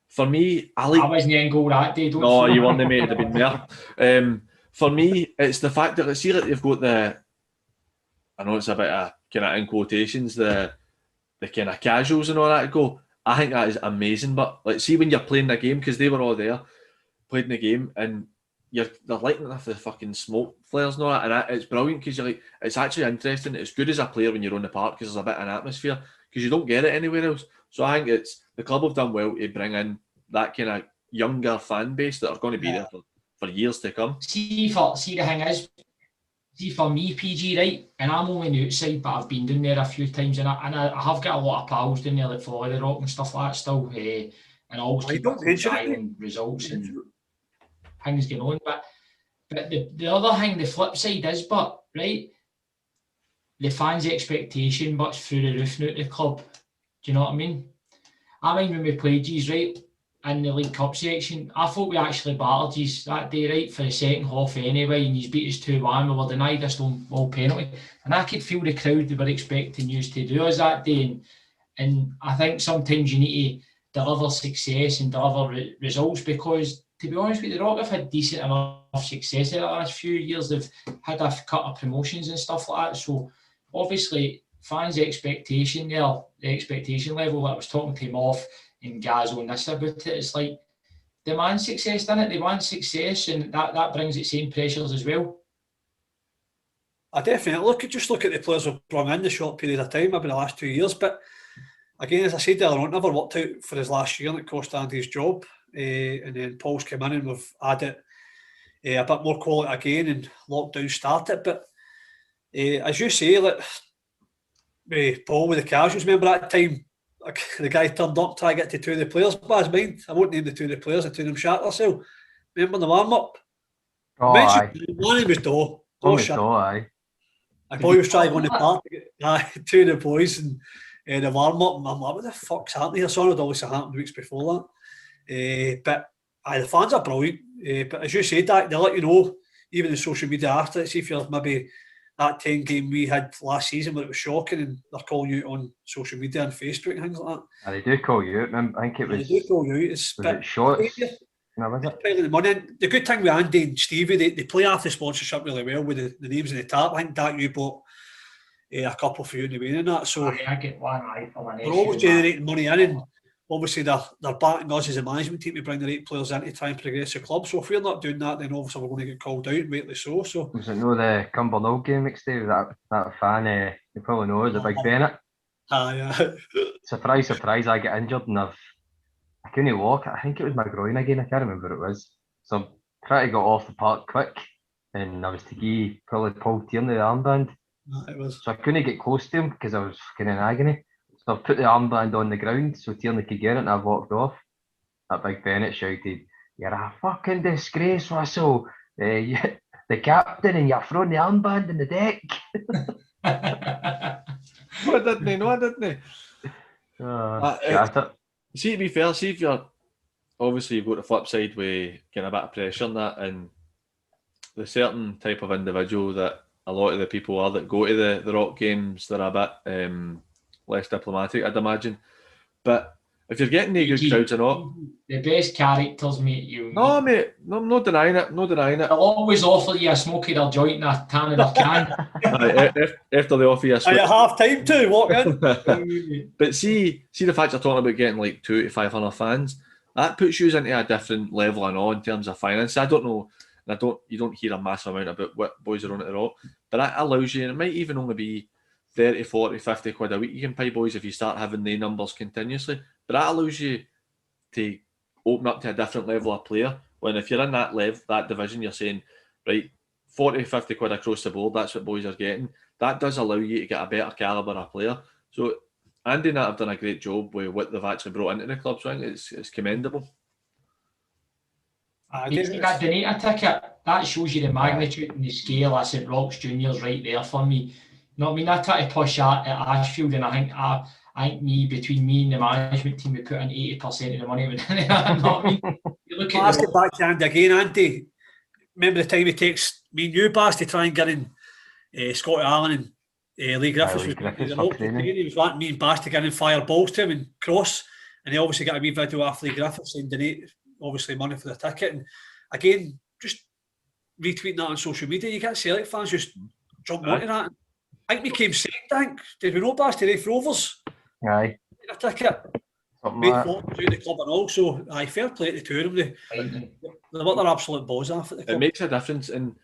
for me, I wasn't in goal that day, No, you weren't, mate, it'd have been there. For me, it's the fact that, see, like, they've got I know it's a bit of, kind of in quotations, the kind of casuals and all that to go. I think that is amazing. But, like, see, when you're playing the game, because they were all there, playing the game, and they're lighting up the fucking smoke flares and all that, and it's brilliant because you're like, it's actually interesting. It's good as a player when you're on the park because there's a bit of an atmosphere because you don't get it anywhere else. So I think the club have done well to bring in that kind of younger fan base that are going to be there for years to come. See, the thing is, for me, PG, right, and I'm only on the outside, but I've been down there a few times, and I have got a lot of pals down there that follow the Rock and stuff like that still, and I always keep an eye on results and things going on. But the other thing, the flip side is, right, the fans' expectation but's through the roof now at the club. Do you know what I mean? I mean, when we played G's, right, in the League Cup section, I thought we actually battered G's that day, right, for the second half anyway, and you beat us 2-1, we were denied a stone wall penalty, and I could feel the crowd they were expecting you to do us that day, and I think sometimes you need to deliver success and deliver results, because, to be honest with you, the Rock have had decent enough success in the last few years. They've had a cut of promotions and stuff like that, so obviously fans' expectation there, the expectation level, I was talking to him off and Gaz on this about it, it's like, demand success, doesn't it? They want success, and that brings its same pressures as well. I definitely look at the players we've brought in the short period of time, maybe the last 2 years. But again, as I said earlier on, never worked out for his last year, and it cost Andy his job. And then Paul's come in and we've added a bit more quality again, and lockdown started. But as you say, like Paul with the casuals, remember that time the guy turned up trying to get to two of the players. Baz mind, I won't name the two of the players, the two of them shat themselves. Remember the warm up? Oh, aye. One name was Doe. Aye. A boy was trying to go in the park. Two of the boys and the warm up. And I'm like, what the fuck's happening here? Something had obviously happened weeks before that. But the fans are brilliant. But as you said, they let you know, even in social media after it, see if you're maybe that 10 game we had last season where it was shocking, and they're calling you on social media and Facebook and things like that. They do call you out. I think it was. They do call you out. It's it Shots? No, was it? The money. The good thing with Andy and Stevie, they play after sponsorship really well with the names in the tap. I think that you bought a couple for you in the win and that. So I get one eye for my we're always generating money in, and obviously they're backing us as a management team to bring the right players in to try and progress the club. So if we're not doing that, then obviously we're going to get called out, and rightly so. So was it no the Cumbernauld game McStay? That fan, you probably know, is a Big Bennett. Yeah. Surprise, I get injured and I couldn't walk. I think it was my groin again. I can't remember what it was. So I'm trying to get off the park quick, and I was to give probably Paul Tierney the armband. It was. So I couldn't get close to him because I was fucking in agony. So I put the armband on the ground so Tierney could get it, and I walked off. That Big Bennett shouted, "You're a fucking disgrace, Russell. The captain, and you're throwing the armband in the deck." No, I didn't. See, to be fair, if you're obviously you've got the flip side with getting a bit of pressure and that, and the certain type of individual that a lot of the people are that go to the Rock games, they're a bit less diplomatic, I'd imagine. But if you're getting the good crowds or not, the best characters, mate, you. No, mate, no, I'm not denying it. They'll always offer you a smoky their joint and a tan in their can. After they offer you a switch. At half time too, walk in. But see the fact you're talking about getting like 200 to 500 fans, that puts you into a different level and all in terms of finance. I don't know, and you don't hear a massive amount about what boys are on at the Rock, but that allows you, and it might even only be 30, 40, 50 quid a week you can pay boys if you start having the numbers continuously. But that allows you to open up to a different level of player. When if you're in that level, that division, you're saying, right, 40, 50 quid across the board, that's what boys are getting. That does allow you to get a better calibre of player. So Andy and that have done a great job with what they've actually brought into the club. So I think it's commendable. You see that donator ticket, that shows you the magnitude and the scale of St Roch's juniors right there for me. No, I mean, I try to push that at Ashfield, and I think between me and the management team, we put in 80% of the money. You know what I mean? You look I'll at ask it back to Andy again. Andy, remember the time he takes me and you, Bas, to try and get in Scotty Allen and Lee Griffiths Lee was Griffiths the for local training. training. He was wanting me and Bas to get in and fire balls to him and cross. And he obviously got a wee video after Lee Griffiths saying donate obviously money for the ticket. And again, just retweeting that on social media, you get Celtic fans just jump onto that. I think we came second, I think. Did we know Bas to Rafe Rovers? Aye. A ticket. Something Made like fortunes out the club and all. So, fair play to the two of them. They work their absolute balls off at the club. It makes a difference. And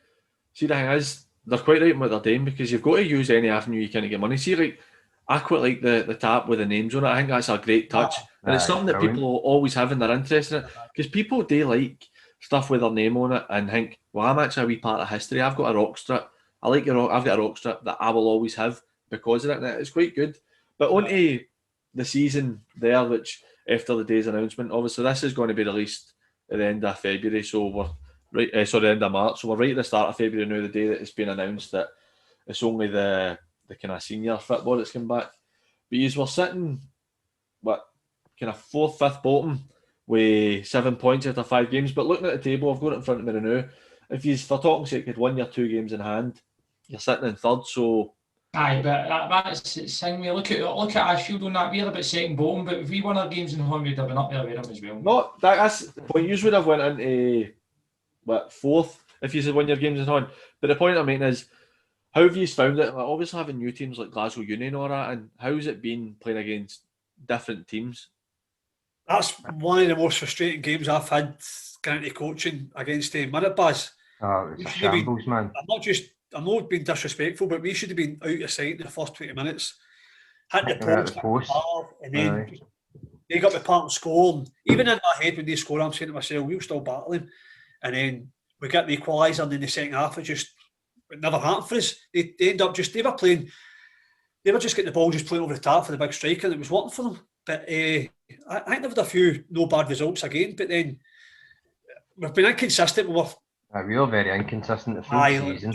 see, the thing is, they're quite right in what they're doing, because you've got to use any avenue you can to get money. See, like, I quite like the tap with the names on it. I think that's a great touch. And it's something that brilliant. people always have and they're interested in it. Because people do like stuff with their name on it and think, well, I'm actually a wee part of history. I've got a rock strip. I've got a rock strip that I will always have because of it. And it's quite good. But onto the season there, which after the day's announcement, obviously this is going to be released at the end of February. So we're right, the end of March. So we're right at the start of February now, the day that it's been announced that it's only the kind of senior football that's come back. But you were sitting, kind of fourth, fifth bottom with 7 points after 5 games. But looking at the table, I've got it in front of me now. If you, for talking sake, had won your 2 games in hand, you're sitting in third. So aye, but that's the thing. We look at Ashfield on that. We're about second bottom, but if we won our games in home, we'd have been up there with them as well. no, that's the point. You would have went into fourth if you had won your games in hand. But the point I'm making is, how have you found it? Like, obviously having new teams like Glasgow Uni and all that, and how's it been playing against different teams? That's one of the most frustrating games I've had getting into coaching against Minute Baz. Oh, it's a shambles, man. I'm not being disrespectful, but we should have been out of sight in the first 20 minutes. Hit the post, and then they got the part and score. And even in my head when they score, I'm saying to myself, we'll still battle them. And then we get the equaliser, and in the second half, it never happened for us. They end up they were just getting the ball just playing over the top for the big striker, and it was working for them. But I think they've had a few no bad results again, but then we've been inconsistent. We were very inconsistent the full season.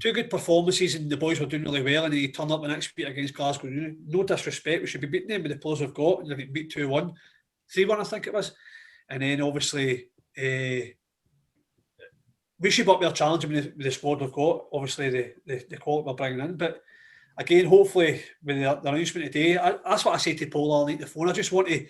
Two good performances, and the boys were doing really well, and they turned up the next week against Glasgow Uni. No disrespect, we should be beating them with the players we've got, and they've been beat 2-1, 3-1 I think it was. And then obviously we should be challenging with the squad we've got, obviously the quality we're bringing in. But again, hopefully with the announcement today, that's what I said to Paul all night on the phone. I just want to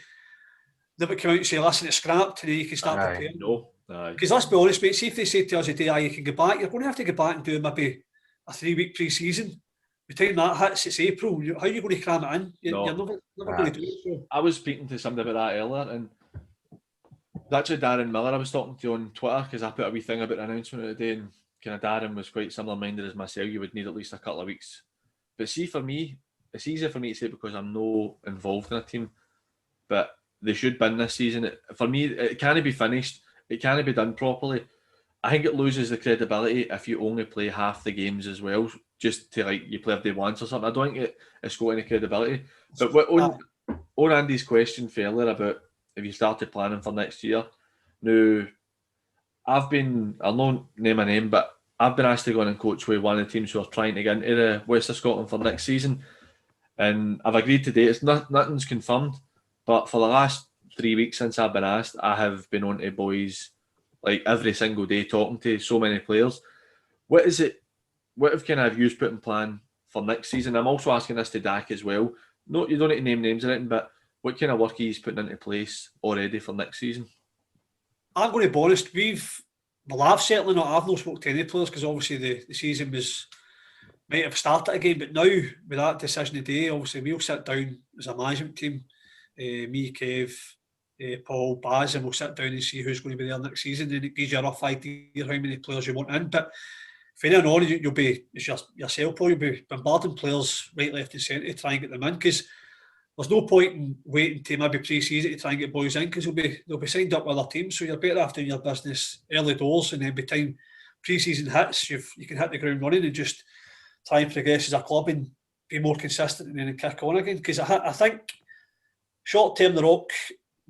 never come out and say, listen, it's scrapped, and then you can start preparing. No. Because let's be honest, mate, see if they say to us today, you can go back, you're going to have to go back and do maybe a 3-week pre-season. By the time that hits, it's April. How are you going to cram it in? You're never going to do it. So. I was speaking to somebody about that earlier, and actually Darren Miller I was talking to on Twitter, because I put a wee thing about the announcement of the day, and kind of Darren was quite similar minded as myself. You would need at least a couple of weeks. But see, for me, it's easier for me to say because I'm no involved in a team, but they should bin this season. For me, it can't be finished. It can't be done properly. I think it loses the credibility if you only play half the games as well, just to you play if they want or something. I don't think it's got any credibility. But on Andy's question earlier about if you started planning for next year, now I'll not name a name, but I've been asked to go in and coach with one of the teams who are trying to get into the West of Scotland for next season, and I've agreed today. It's nothing's confirmed, but for the last 3 weeks since I've been asked, I have been on to boys like every single day, talking to so many players. What have kind of you put in plan for next season? I'm also asking this to Dak as well. No, you don't need to name names or anything, but what kind of work he's putting into place already for next season? I'm going to be honest, I've certainly not, I've not spoken to any players, because obviously the season might have started again, but now with that decision today, obviously we'll sit down as a management team, me, Kev, Paul, Baz, and we'll sit down and see who's going to be there next season, and it gives you a rough idea how many players you want in. But from then on, you'll be, it's yourself, Paul, you'll be bombarding players right, left and centre to try and get them in, because there's no point in waiting to maybe pre-season to try and get boys in, because they'll be signed up with other teams, so you're better off doing your business early doors, and then by the time pre-season hits, you can hit the ground running and just try and progress as a club and be more consistent and then kick on again. Because I think short term the Rock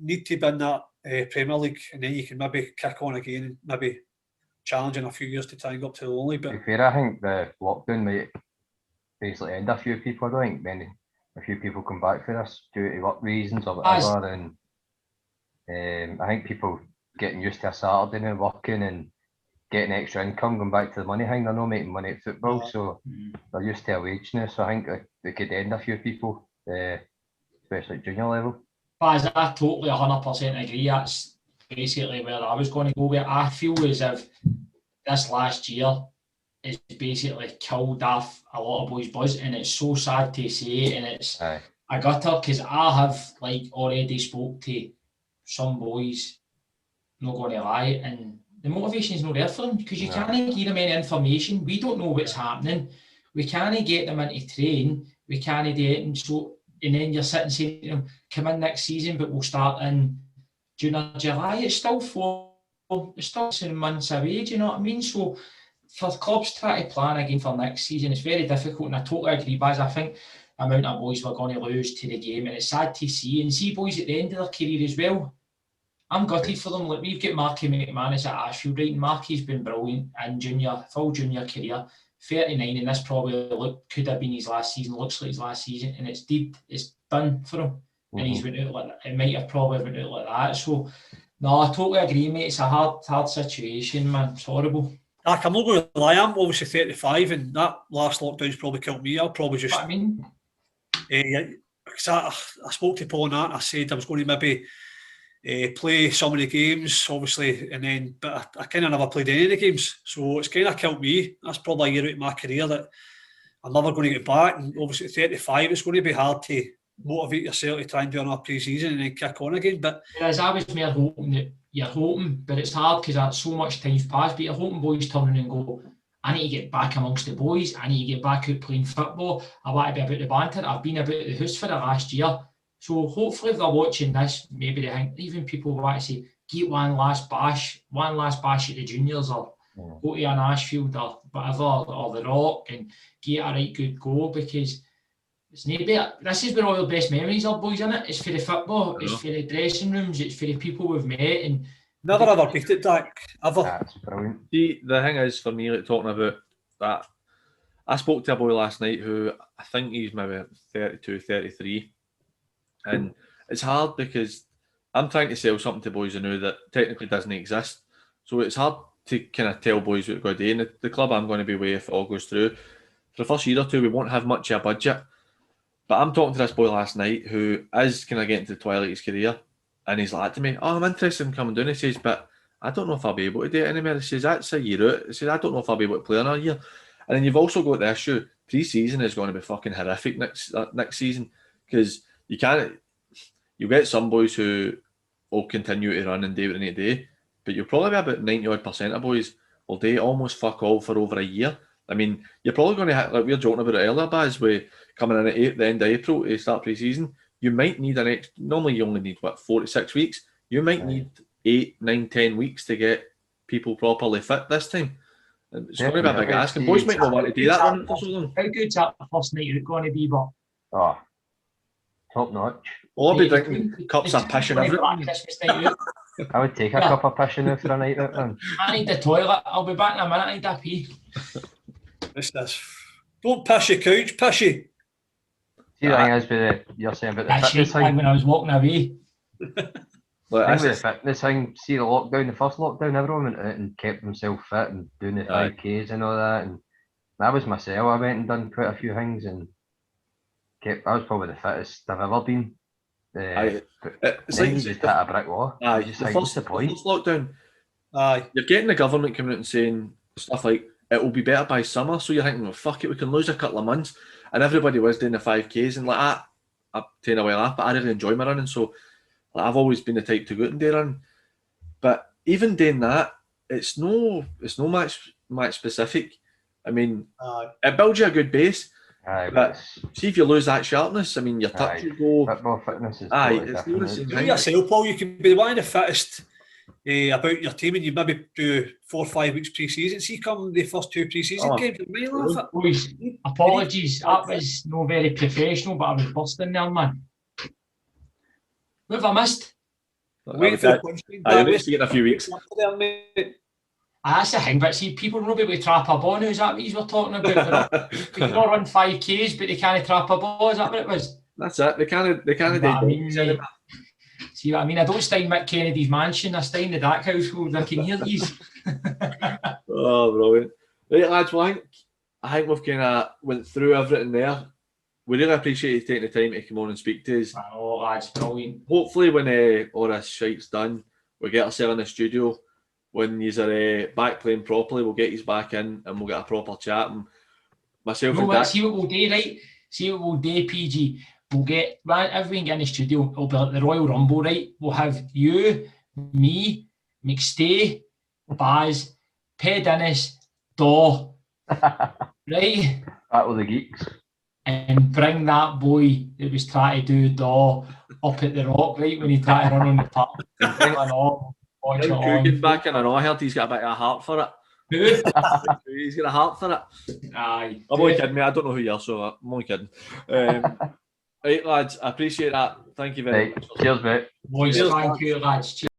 need to be in that Premier League, and then you can maybe kick on again and maybe challenge in a few years to try and go up to the only. But to be fair, I think the lockdown might basically end a few people. I don't think a few people come back for this due to work reasons or whatever, and I think people getting used to a Saturday now, working and getting extra income, going back to the money thing. They're not making money at football, so they're used to a wage now. So I think they could end a few people, especially at junior level. But I totally 100% agree. That's basically where I was going to go with it. I feel as if this last year has basically killed off a lot of boys' buzz, and it's so sad to say, and it's a gutter, because I have already spoke to some boys, not going to lie, and the motivation is not there for them, because you can't give them any information. We don't know what's happening. We can't get them into train. We can't do it, and then you're sitting saying to them, come in next season, but we'll start in June or July. It's still 7 months away, do you know what I mean? So for clubs trying to plan again for next season, it's very difficult, and I totally agree, Baz. I think the amount of boys we're going to lose to the game, and it's sad to see, and see boys at the end of their career as well. I'm gutted for them. Like, we've got Marky McManus at Ashfield, right? And Marky's been brilliant in full junior career. 39, and this probably could have been his last season. Looks like his last season, and it's done for him. And he's went out like that. It might have probably went out like that. So, no, I totally agree, mate. It's a hard situation, man. It's horrible. I'm not going to lie. I'm obviously 35, and that last lockdown's probably killed me. I'll probably just. What I mean, I spoke to Paul and that, and I said I was going to maybe play some of the games, obviously, and then, but I kind of never played any of the games, so it's kind of killed me. That's probably a year out of my career that I'm never going to get back. And obviously, at 35, it's going to be hard to motivate yourself to try and do another pre-season and then kick on again. But as I was more hoping that you're hoping, but it's hard because that's so much time's passed. But you're hoping boys turn in and go, I need to get back amongst the boys. I need to get back out playing football. I want to be about the banter. I've been about the house for the last year. So hopefully if they're watching this, maybe they think, even people want to say, get one last bash at the juniors, or go to an Ashfield or whatever, or the Rock, and get a right good go, because it's this is where all the best memories are, boys, isn't it? It's for the football, it's for the dressing rooms, it's for the people we've met. And never ever beat it, Dak, ever. That's brilliant. See, the thing is, for me, like, talking about that, I spoke to a boy last night who I think he's maybe 32, 33. And it's hard because I'm trying to sell something to boys I know that technically doesn't exist. So it's hard to kind of tell boys what we're going to do. And the club I'm going to be with, if it all goes through, for the first year or two, we won't have much of a budget. But I'm talking to this boy last night who is kind of getting to the twilight of his career. And he's like to me, I'm interested in coming down. He says, but I don't know if I'll be able to do it anymore. He says, that's a year out. He says, I don't know if I'll be able to play another year. And then you've also got the issue, pre-season is going to be fucking horrific next season, because you'll get some boys who will continue to run and do what they need to do, but you'll probably be about 90% of boys will do almost fuck all for over a year. I mean, you're probably going to have, like we were joking about it earlier, Baz, with coming in at the end of April to start pre-season, you might need normally you only need, 4 to 6 weeks? You might need 8, 9, 10 weeks to get people properly fit this time. It's going to be a big ask, and boys might not want to do that running for so long. How good's that first night you're going to be, but? Top notch. I'll be drinking cups of piss and everything. I would take a cup of piss now for a night out, man. I need the toilet. I'll be back in a minute. I need a pee. Don't piss your couch, pissy. See, the thing is, you're saying about the fitness thing. When I was walking away. The fitness thing, see the first lockdown, everyone went out and kept themselves fit and doing the 5Ks and all that. And that was myself. I went and done quite a few things, and I was probably the fittest I've ever been. It's like you just hit a brick wall. What's the point? First lockdown, you're getting the government coming out and saying stuff like, it will be better by summer. So you're thinking, well, fuck it, we can lose a couple of months. And everybody was doing the 5Ks, and like, I'm taking a while off, but I really enjoy my running. So like, I've always been the type to go out and do run. But even doing that, it's no match specific. I mean, it builds you a good base. But see if you lose that sharpness, I mean, your touch will go. Football fitness is it's the same You thing. yourself, Paul, you can be one of the fittest about your team, and you maybe do 4 or 5 weeks pre-season. See, come the first 2 pre-season games, boys, apologies, that was not very professional, but I was busting there, man. What have I missed? Wait for the punchline. I'll see it in a few weeks. That's the thing, but see, people will not be able to trap a ball now. Is that what you were talking about? They can all run 5Ks, but they can't trap a ball. Is that what it was? That's it. They can't do mate? See what I mean? I don't stay in Mick Kennedy's mansion. I stay in the Dark household. I can hear these. Oh, brilliant. Right, lads, well, I think we've kind of went through everything there. We really appreciate you taking the time to come on and speak to us. Oh, lads, brilliant. Hopefully, when all this shite's done, we get ourselves in the studio. When you're back playing properly, we'll get you back in and we'll get a proper chat. And myself and Dak. See what we'll do, right? See what we'll do, PG. We'll get, if we can get in the studio, it'll be like the Royal Rumble, right? We'll have you, me, McStay, Baz, Ped Dennis, Daw, right? That was the geeks. And bring that boy that was trying to do Daw up at the Rock, right? When he tried to run on the park. Coogan back in, and I heard he's got a bit of a heart for it. Who? He's got a heart for it. Aye. I'm only kidding, mate. I don't know who you are, so I'm only kidding. Right, lads, I appreciate that. Thank you very much. Cheers, mate. Boys, thank you, lads. Cheers.